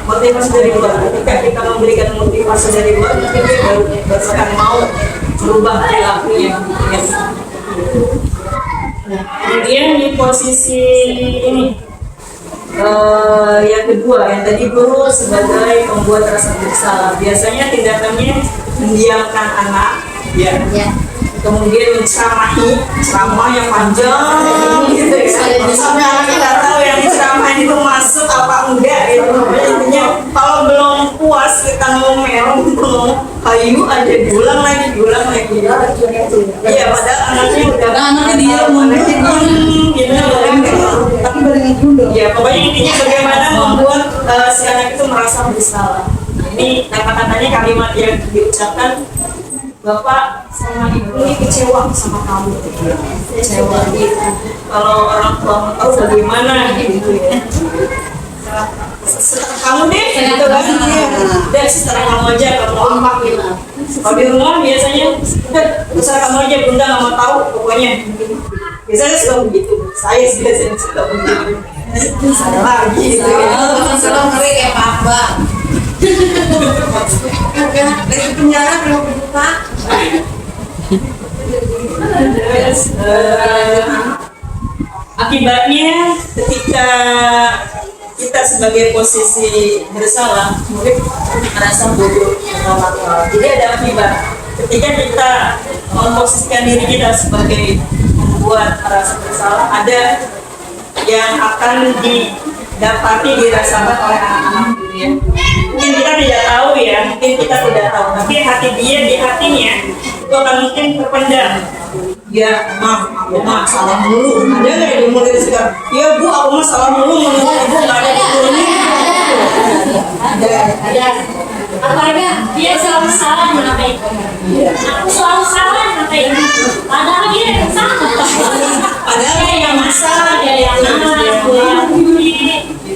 motivasi dari luar. Ketika kita memberikan motivasi dari luar, mungkin dia baru akan mau berubah perilakunya. Kemudian di posisi ini yang kedua, yang tadi guru sebagai pembuat rasa bersalah. Biasanya tindakannya mendiamkan anak, ya. Kemudian menceramahi, ceramah yang panjang gitu ya. Sampai anaknya nggak tahu yang ceramah itu masuk apa enggak gitu. Intinya kalau belum puas kita ngomel, kayu ada gulang lagi. Iya, padahal anaknya udah anaknya dia gitu. Tapi berenang dulu. Ya, pokoknya intinya bagaimana membuat si anak itu merasa bersalah. Ini kata-katanya kalimat yang diucapkan, Bapak sama Ibu ini kecewa sama kamu, kecewa gitu. Kalau orang tua tahu bagaimana gitu ya. Setelah kamu deh, gitu kan? Dan setelah kamu aja, kamu apa gitu. Kalau di rumah biasanya, udah terserah kamu aja, bunda nggak mau tahu pokoknya. Biasanya suka begitu. Saya sih biasanya suka begitu. Saya lagi gitu ya. Selalu ngeri kayak Papa. Dari penjara belum buka. Terus akibatnya ketika kita sebagai posisi bersalah, murid merasa bodoh atau nakal. Jadi ada akibat. Ketika kita memposisikan diri kita sebagai membuat rasa bersalah, ada yang akan didapati dirasakan oleh anak-anak gitu ya. Mungkin kita tidak tahu ya, mungkin kita tidak tahu, tapi hati dia di hatinya itu akan mungkin terpendam. Ya, mah salah mulu. Ada nggak yang mulai sekarang? Ya bu, aku mah salah mulu, menurut ibu nggak ada betulnya. Ada. Apalagi dia selalu salah mengenai aku selalu salah mengenai padahal dia yang salah. Padahal yang masalah Dia yang salah.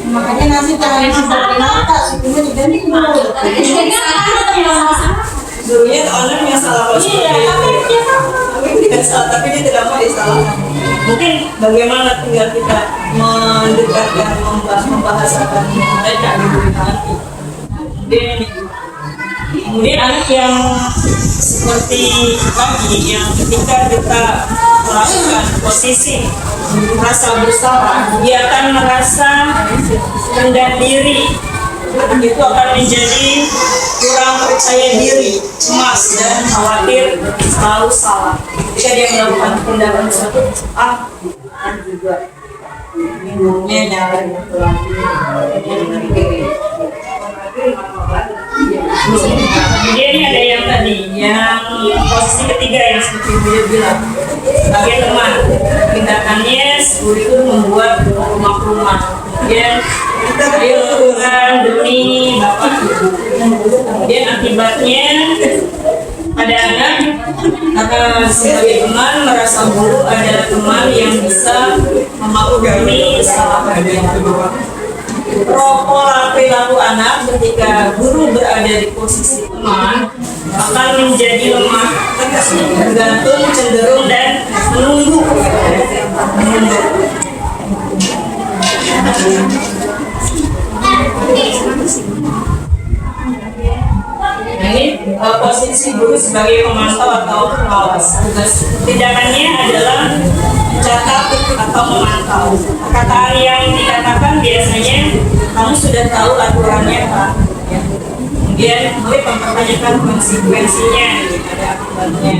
Makanya nasi jangan sampai nata, sebelumnya diganti mau. dulunya orang yang salah kalau tapi dia salah, tapi dia tidak mau disalahkan. Mungkin bagaimana tinggal kita mendekatkan, membahasakan mereka di hati. Kemudian anak yang seperti tadi, yang ketika kita melakukan posisi merasa bersalah, dia akan merasa rendah diri. Itu akan menjadi kurang percaya diri, cemas dan khawatir selalu salah. Ketika dia melakukan tindakan sesuatu, kan juga minumnya nyala Kemudian ini ada yang tadi, yang posisi ketiga yang seperti dia bilang, sebagai teman, tindakannya guru itu membuat rumah-rumah. Kemudian dilakukan demi bapak ibu. Kemudian akibatnya pada anak, karena sebagai teman merasa guru adalah teman yang bisa memaklumi kesalahannya. Pola perilaku anak ketika guru berada di posisi teman akan menjadi lemah, tergantung, cenderung, dan menunggu. Ini posisi guru sebagai pemantau atau pengawas. Tugas tindakannya adalah mencatat atau memantau. Perkataan yang dikatakan biasanya kamu sudah tahu aturannya Pak. Kemudian boleh mempertanyakan konsekuensinya, ada akibatnya.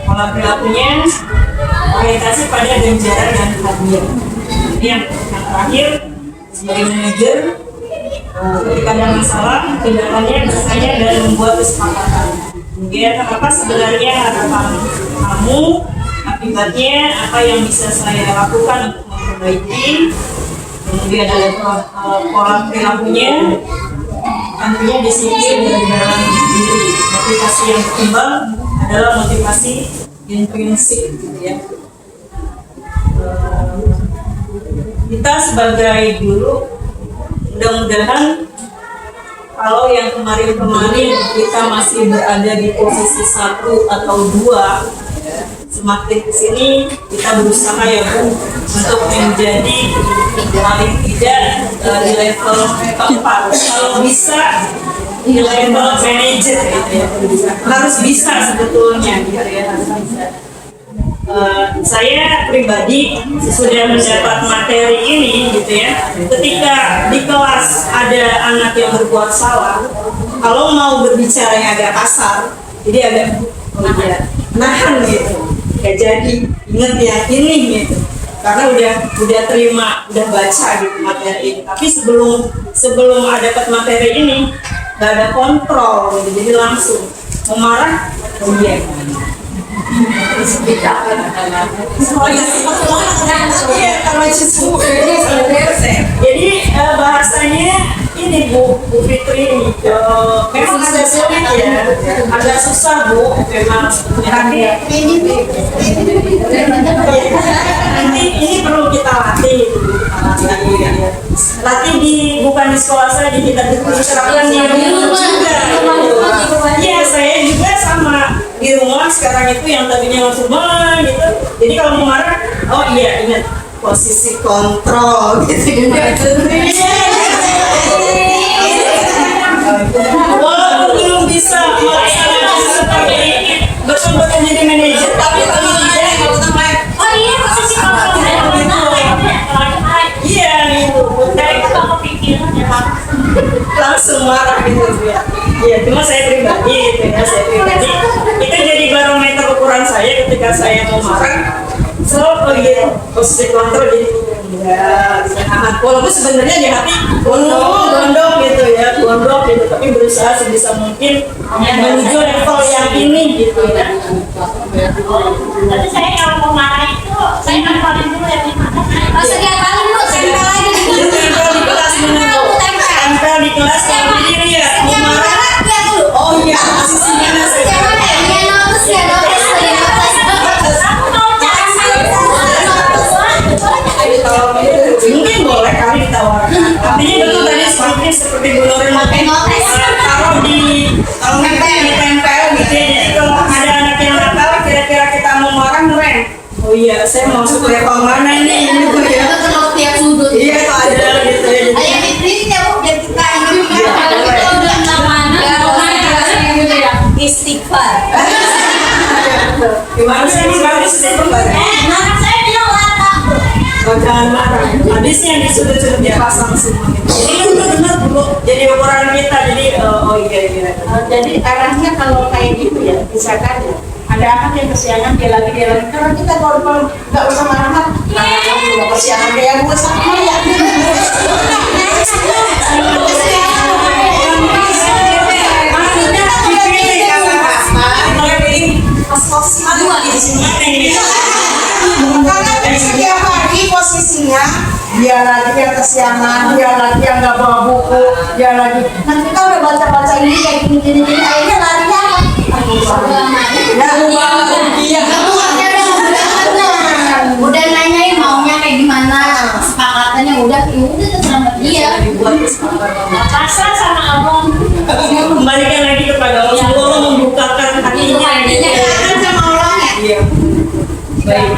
Pola perilakunya orientasi pada ganjaran dan hadiah. Ini yang terakhir, sebagai manajer, ketika ada masalah, tindakannya bertanya dan membuat kesepakatan. Kemudian apa sebenarnya harapan kamu, akibatnya apa yang bisa saya lakukan untuk memperbaiki. Kemudian ada pola perilakunya, tentunya disiplin dari dalam diri. Motivasi yang berkembang adalah motivasi intrinsik, gitu ya. Kita sebagai guru, mudah-mudahan kalau yang kemarin-kemarin kita masih berada di posisi 1 atau 2, semakin kesini kita berusaha ya Bu untuk menjadi paling tidak di level keempat, kalau bisa di level manajer gitu ya, harus bisa sebetulnya gitu ya, harus bisa. Saya pribadi sudah mendapat materi ini gitu ya, ketika di kelas ada anak yang berbuat salah, kalau mau berbicara yang agak kasar, jadi agak nahan gitu, gak jadi, inget ya ini gitu, karena udah terima, udah baca gitu materi ini, tapi sebelum ada dapat materi ini gak ada kontrol gitu, jadi langsung memarah, jadi bahasanya ini Bu Fitri, memang agak sulit ya, agak susah Bu, memang. Tapi ini perlu kita latih, bukan di sekolah saja, kita diterapkan di rumah juga. Iya, saya juga sama di rumah sekarang itu yang tadinya langsung marah gitu. Jadi kalau mau marah, oh iya ingat posisi kontrol gitu. Walaupun belum bisa melaksanakan seperti betul-betul jadi manajer, tapi kalau tidak Oh iya, posisi kontrol. iya gitu, langsung marah gitu ya. Iya, cuma saya pribadi gitu ya, itu jadi barometer ukuran saya ketika saya mau marah. Gitu, posisi kontrol jadi ya, walaupun sebenarnya di hati gondok gitu ya, tapi berusaha sebisa mungkin menuju level yang ini gitu ya. Tapi saya kalau mau marah itu, saya nempelin dulu ya. Setiap kali Bu, tempel aja di Tempel di kelas dulu. Tempel di kelas kalau berdiri ya, mau marah. Oh iya, posisinya nasi. Mungkin boleh kali ditawarkan. Artinya betul tadi seperti Bu Nuril taruh di tempel gitu ya. Jadi kalau ada anak yang nakal, kira-kira kita mau marah ngerem. Oh iya, saya mau masuk level mana ini Bu ya? Tiap sudut. Iya, kalau ada gitu ya. Ayo diprintin ya Bu, biar kita istighfar. Gimana sih ini bagus istighfar? Saya bilang warna. Oh, jangan marah. Habisnya yang di sudut-sudut dipasang semua. Ini benar-benar Bu. Jadi ukuran kita. Jadi oh iya. Jadi arahnya kalau kayak gitu ya, misalkan ada anak yang kesiangan dia lagi karena kita kalau nggak usah marah, kamu nggak kesiangan kayak gue sama ya. Karena setiap hari posisinya dia lagi yang kesiangan, dia lagi yang nggak bawa buku, dia lagi. Nah kita udah baca ini kayak gini, akhirnya larinya apa? Iya. Udah nanyain maunya kayak gimana, kesepakatannya udah terserah sama dia. Dibuat kesepakatan. Pasrah sama Allah. Kembalikan lagi kepada Allah. Allah membukakan hatinya. Kan sama Allah ya. Iya. Baik.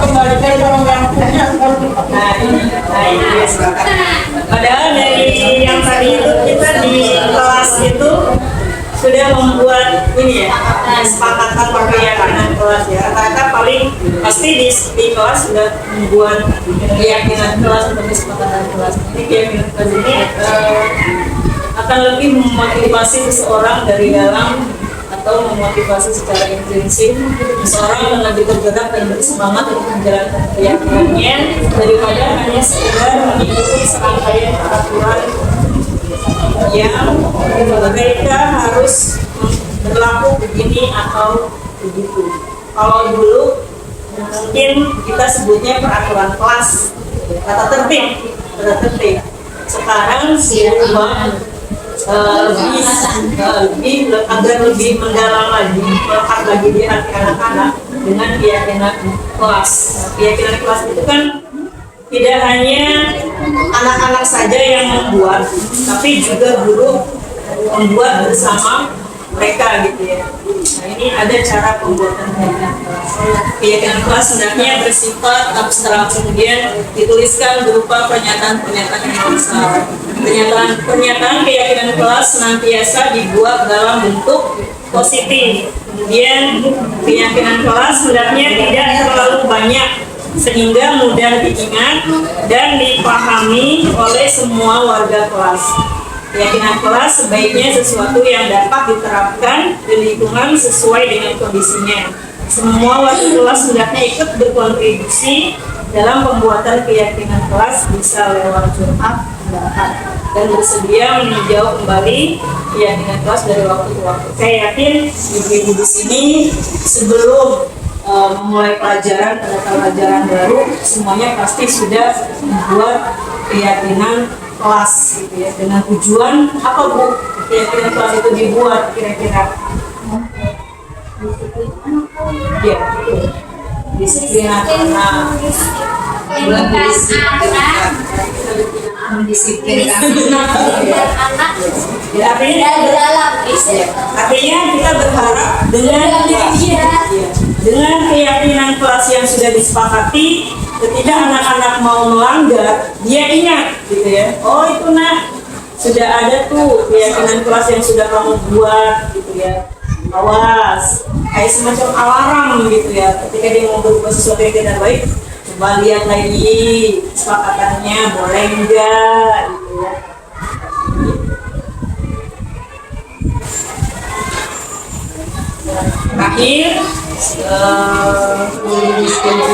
Kembalikan ke orang tuanya. Nah ini ya silakan. Padahal dari yang tadi itu kita di kelas itu sudah membuat ini ya kesepakatan keyakinan kelas ya. Rata-rata paling pasti di kelas sudah membuat keyakinan kelas untuk kesepakatan kelas. Jadi keyakinan kelas ini akan lebih memotivasi seseorang dari dalam atau memotivasi secara intrinsik seseorang yang lebih tergerak dan bersemangat untuk menjalankan keyakinannya daripada hanya sekedar mengikuti serangkaian peraturan yang mereka harus berlaku begini atau begitu. Kalau dulu mungkin kita sebutnya peraturan kelas, tata tertib. Sekarang lebih agar lebih mendalam lagi, melekat lagi di hati anak-anak dengan keyakinan kelas. Keyakinan kelas itu kan tidak hanya anak-anak saja yang membuat, tapi juga guru membuat bersama mereka gitu ya. Nah ini ada cara pembuatan keyakinan kelas. Keyakinan kelas sebenarnya bersifat abstrak, kemudian dituliskan berupa pernyataan-pernyataan yang besar. Pernyataan keyakinan kelas senantiasa dibuat dalam bentuk positif. Kemudian keyakinan kelas sebenarnya tidak terlalu banyak sehingga mudah diingat dan dipahami oleh semua warga kelas. Keyakinan kelas sebaiknya sesuatu yang dapat diterapkan di lingkungan sesuai dengan kondisinya. Semua warga kelas hendaknya ikut berkontribusi dalam pembuatan keyakinan kelas, bisa lewat curhat, pendapat, dan bersedia meninjau kembali keyakinan kelas dari waktu ke waktu. Saya yakin ibu-ibu di sini sebelum memulai pelajaran baru, semuanya pasti sudah membuat keyakinan kelas gitu ya, dengan tujuan apa Bu keyakinan kelas itu dibuat kira-kira? Ya, disiplin anak, mendisiplinkan Anak ya, artinya kita berharap dengan keyakinan kelas yang sudah disepakati, ketika anak-anak mau melanggar, dia ingat gitu ya. Oh itu nak, sudah ada tuh keyakinan kelas yang sudah kamu buat gitu ya. Awas, kayak semacam alarm gitu ya. Ketika dia mau berubah sesuatu yang tidak baik, coba lihat lagi kesepakatannya boleh enggak gitu ya. Terakhir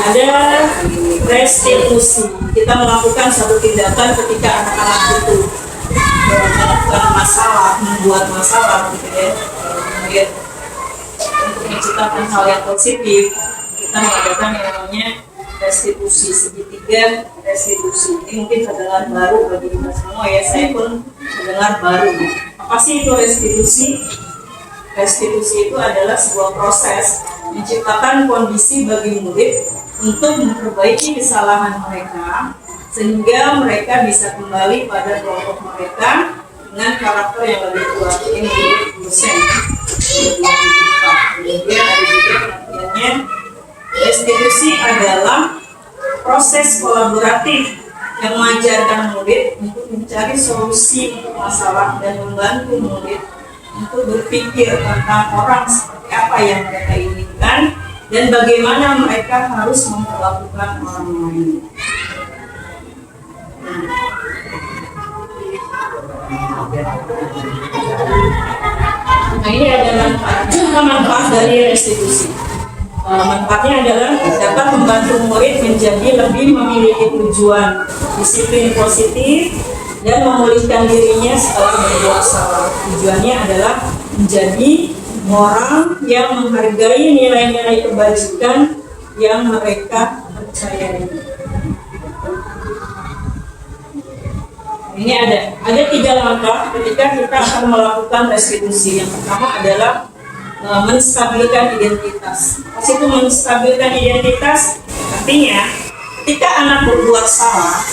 ada restitusi. Kita melakukan satu tindakan ketika anak-anak itu melakukan masalah, membuat masalah gitu ya. Kemudian untuk menciptakan hal yang positif, kita mengadakan yang namanya restitusi, segitiga restitusi. Ini mungkin terdengar baru bagi kita semua ya, saya pun mendengar baru. Apa sih itu restitusi? Restitusi itu adalah sebuah proses menciptakan kondisi bagi murid untuk memperbaiki kesalahan mereka sehingga mereka bisa kembali pada kelompok mereka dengan karakter yang lebih kuat. Ini menurut dosen. Kemudian ada juga pengertiannya, restitusi adalah proses kolaboratif yang mengajarkan murid untuk mencari solusi untuk masalah dan membantu murid untuk berpikir tentang orang seperti apa yang mereka inginkan dan bagaimana mereka harus memperlakukan orang lain. Nah ini adalah manfaat dari restitusi. Manfaatnya adalah dapat membantu murid menjadi lebih memiliki tujuan, disiplin positif, dan memulihkan dirinya setelah berbuat salah. Tujuannya adalah menjadi orang yang menghargai nilai-nilai kebajikan yang mereka percayai. Ini ada 3 langkah ketika kita akan melakukan restitusi. Yang pertama adalah menstabilkan identitas. Pas itu menstabilkan identitas, artinya ketika anak berbuat salah,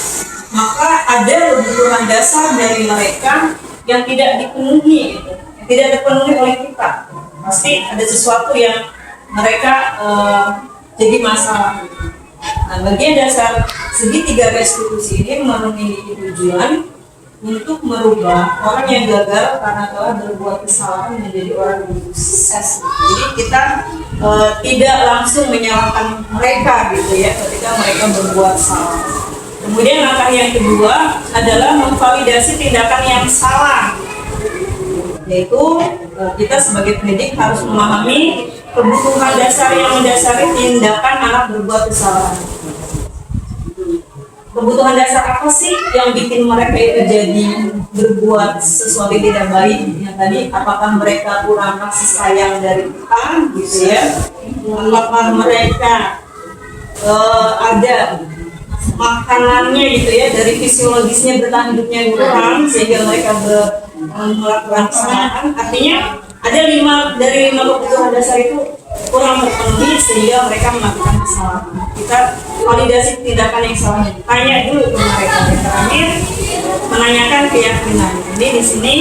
maka ada kebutuhan dasar dari mereka yang tidak dipenuhi, yang tidak dipenuhi oleh kita. Pasti ada sesuatu yang mereka jadi masalah. Nah, bagian dasar segitiga restitusi ini memiliki tujuan untuk merubah orang yang gagal karena telah berbuat kesalahan menjadi orang yang sukses. Jadi kita tidak langsung menyalahkan mereka gitu ya ketika mereka berbuat salah. Kemudian langkah yang kedua adalah memvalidasi tindakan yang salah, yaitu kita sebagai pendidik harus memahami kebutuhan dasar yang mendasari tindakan anak berbuat kesalahan. Kebutuhan dasar apa sih yang bikin mereka itu jadi berbuat sesuatu yang tidak baik? Yang tadi, apakah mereka kurang kasih sayang dari kita, gitu ya? Apakah mereka ada makanannya gitu ya, dari fisiologisnya bertahan hidupnya kurang sehingga mereka melakukan kesalahan? Artinya ada 5 dari 5 kebutuhan dasar itu kurang terpenuhi sehingga mereka melakukan kesalahan. Kita validasi tindakan yang salah, tanya dulu ke mereka. Yang terakhir, menanyakan keyakinan. Jadi di sini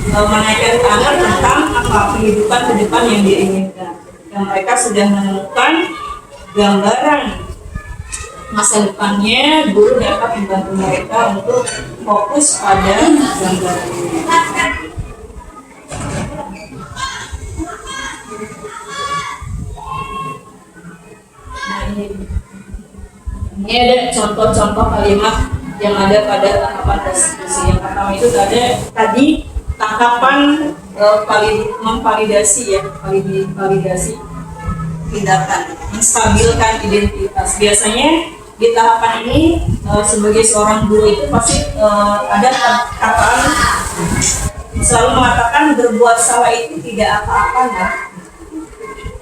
menanyakan ke anak tentang apa kehidupan ke depan yang diinginkan. Yang mereka sudah menemukan gambaran masa depannya, guru dapat membantu mereka untuk fokus pada gambaran. Ini ada contoh-contoh kalimat yang ada pada tangkapan restitusi. Yang pertama itu tadi tangkapan memvalidasi ya, validasi tindakan, menstabilkan identitas. Biasanya di tahapan ini sebagai seorang guru itu pasti ada kataan selalu mengatakan berbuat salah itu tidak apa-apa, nah.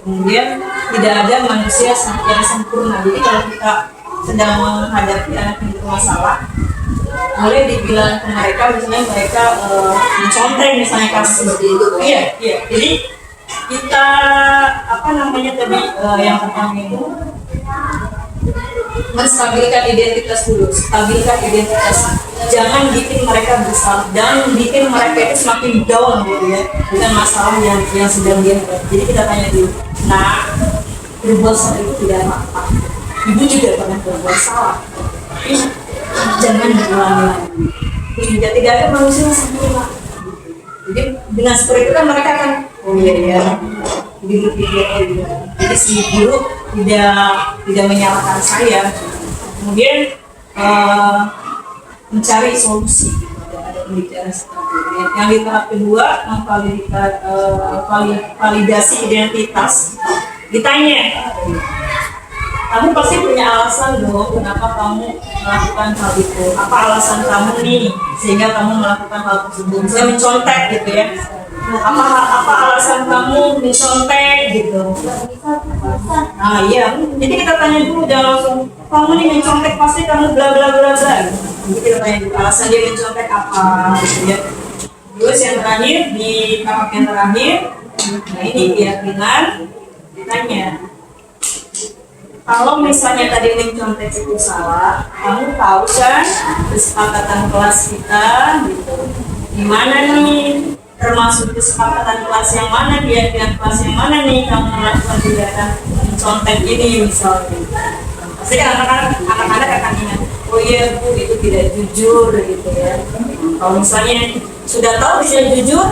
Kemudian tidak ada manusia yang sempurna. Jadi kalau kita sedang menghadapi anak yang bermasalah, boleh dibilang ke mereka, misalnya mereka mencontreng misalnya kasus seperti itu. Iya. Jadi kita yang pertama itu menstabilkan identitas dulu, stabilkan identitas. Jangan bikin mereka bersalah, jangan bikin mereka itu semakin down gitu ya dengan masalah yang sedang dia hadapi. Jadi kita tanya dulu, nah, berbuat salah itu tidak apa-apa. Ibu juga pernah berbuat salah, tapi jangan diulangi lagi. Tidak ada manusia yang sempurna. Jadi dengan seperti itu kan mereka akan jadi si guru tidak menyalahkan saya. Kemudian mencari solusi. Ada pembicaraan seperti ini. Yang di tahap kedua, validasi identitas. Ditanya, kamu pasti punya alasan dong kenapa kamu melakukan hal itu. Apa alasan kamu nih sehingga kamu melakukan hal tersebut? Misalnya mencontek gitu ya. Apa alasan kamu mencontek gitu? Nah iya, jadi kita tanya dulu, jangan langsung kamu nih mencontek pasti kamu bla bla bla bla. Jadi kita tanya dulu alasan dia mencontek apa gitu ya. Terus yang terakhir, di tahap yang terakhir, nah ini keyakinan. Ditanya, kalau misalnya tadi mencontek itu salah, kamu tahu kan kesepakatan kelas kita gitu, gimana nih, termasuk kesepakatan kelas yang mana, keyakinan kelas yang mana nih kamu melakukan tindakan mencontek ini misalnya. Pasti kan anak-anak akan ingat, oh iya Bu, itu tidak jujur gitu ya. Kalau misalnya sudah tahu tidak jujur,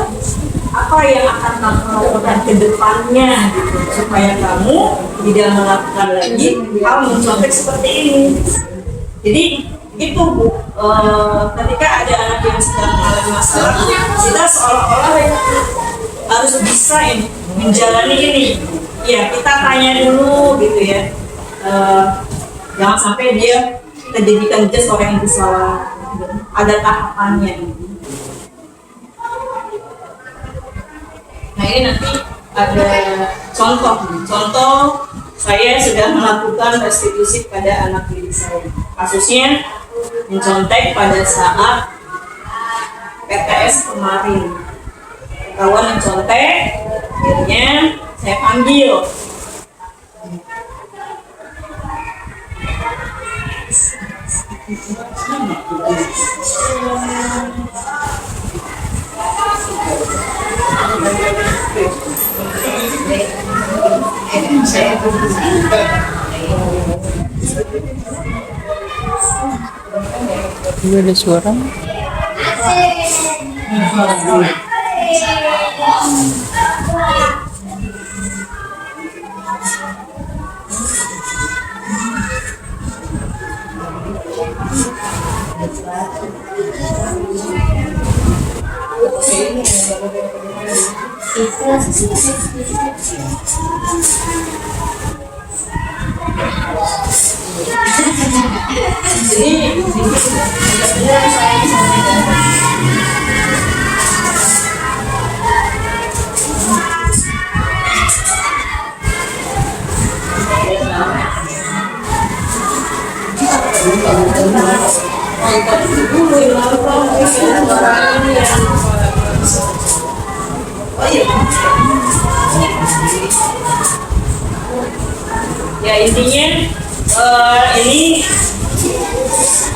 apa yang akan kamu lakukan ke depannya gitu, supaya kamu tidak melakukan lagi hal mencontek seperti ini. Jadi itu Bu, ketika ada anak yang sedang mengalami masalah, kita seolah-olah harus bisa menjalani ini. Ya, kita tanya dulu gitu ya, jangan sampai dia kita jadikan just orang yang bersalah. Ada tahapannya. Nah ini nanti ada contoh saya sudah melakukan restitusi pada anak didik saya. Kasusnya mencontek pada saat PTS kemarin. Kawan yang contek, akhirnya saya panggil. Ada suara. Ya intinya ini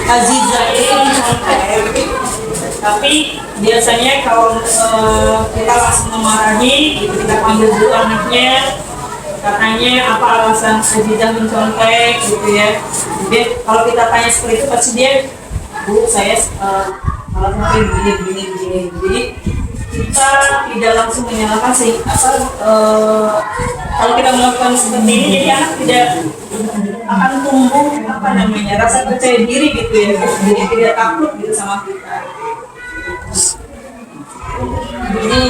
Aziza itu contek, tapi biasanya kalau kita langsung memarahi, kita panggil dulu anaknya, katanya apa alasan Aziza mencontek gitu ya. Jadi kalau kita tanya seperti itu pasti dia, Bu saya alasannya begini. Jadi kita tidak langsung menyalahkan sih kalau kita melakukan seperti ini, jadi anak tidak akan tumbuh rasa percaya diri gitu ya, jadi tidak takut gitu sama kita. Jadi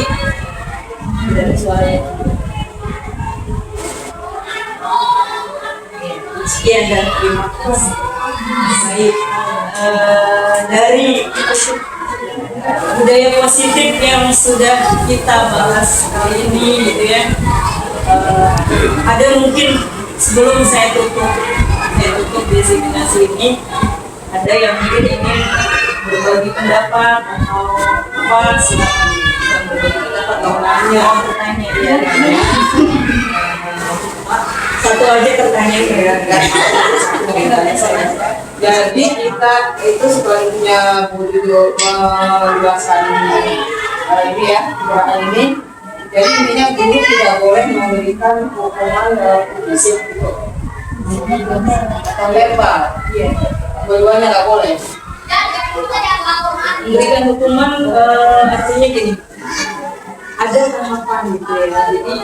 dari suaranya. Sekian dan terima kasih. Baik, dari budaya positif yang sudah kita bahas kali ini gitu ya, ada mungkin sebelum saya tutup designasi ini, ada yang mungkin ingin berbagi pendapat atau apa, silakan berbagi pendapat atau bertanya ya. Satu aja pertanyaan ya. Jadi kita itu sebenarnya butuh menjelaskan ini ya, Quran ini. Jadi intinya guru tidak boleh memberikan hukuman fisik itu atau verbal. Iya. Dua-duanya nggak boleh. Memberikan hukuman artinya gini, ada tahapan gitu ya. Jadi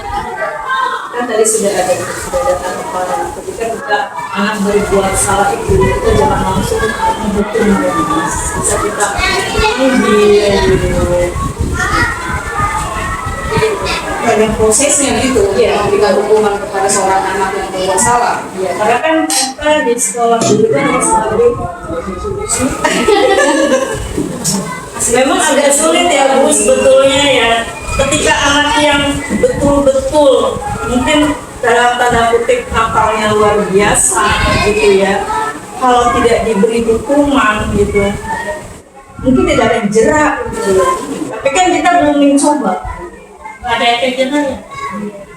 kan tadi sudah ada tahapan. Ketika kita anak berbuat salah itu, kita jangan langsung menghukum dia. Bisa kita Banyak prosesnya gitu, ya, memberikan hukuman kepada seorang anak yang berbuat salah. ya, karena kan kita di sekolah dulu kan selalu memang agak sulit ya Bu sebetulnya ya, ketika anak yang betul-betul mungkin dalam tanda kutip nakalnya luar biasa gitu ya, kalau tidak diberi hukuman gitu mungkin tidak ada jerak gitu. Tapi kan kita belum mencoba, nggak ada efek jerahnya.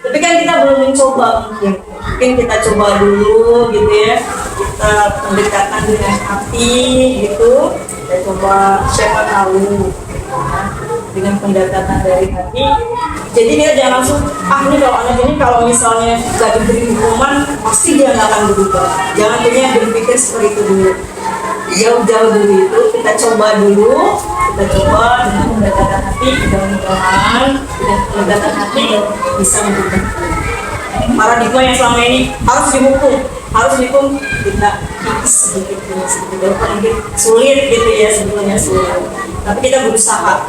Tapi kan kita belum mencoba, mungkin kita coba dulu gitu ya, kita pendekatan dengan hati gitu, kita coba, siapa tahu dengan pendekatan dari hati. Jadi dia jangan langsung, ini kalau anak ini kalau misalnya gak diberi hukuman pasti dia nggak akan berubah. Jangan punya berpikir seperti itu dulu. Jauh-jauh dulu itu kita coba dengan pendekatan hati, mudah-mudahan dengan pendekatan hati bisa berubah. Paradigma yang selama ini harus dihukum, kita kikis sedikit mungkin sulit gitu ya, sebetulnya sulit. Tapi kita berusaha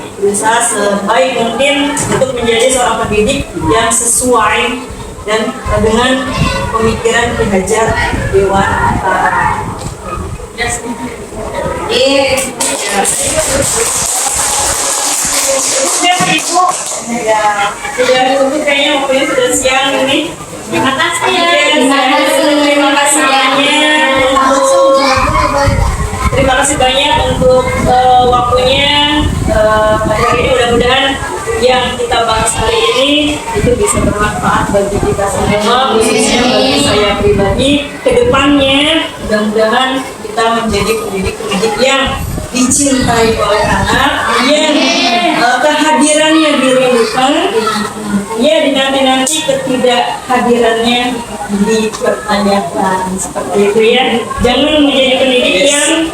sebaik mungkin untuk menjadi seorang pendidik yang sesuai dan dengan pemikiran Ki Hajar Dewantara. Ibu, ya sudah cukup kayaknya, waktunya sudah siang ini. Terima kasih ya. Terima kasih banyak untuk waktunya. pada hari ini mudah-mudahan yang kita bahas hari ini itu bisa bermanfaat bagi kita semua, khususnya bagi saya pribadi. Kedepannya mudah-mudahan kita menjadi pendidik-pendidik yang dicintai oleh anak, yang kehadirannya dirindukan, ya dinanti-nanti ketidakhadirannya dipertanyakan, seperti itu ya. Jangan menjadi pendidik yang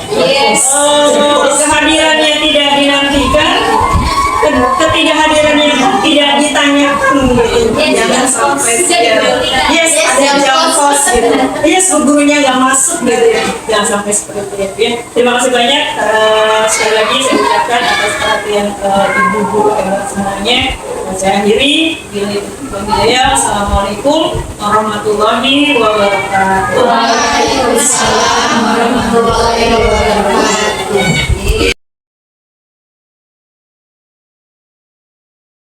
kehadirannya tidak dinantikan, ketidakhadirannya pun tidak ditanyakan gitu. Jangan sampai ada jam kos gitu. Gurunya nggak masuk gitu ya. Jangan sampai seperti itu ya. Terima kasih banyak sekali lagi saya ucapkan atas perhatian ibu guru semuanya. Saya akhiri. Assalamualaikum warahmatullahi wabarakatuh. Waalaikumsalam warahmatullahi wabarakatuh.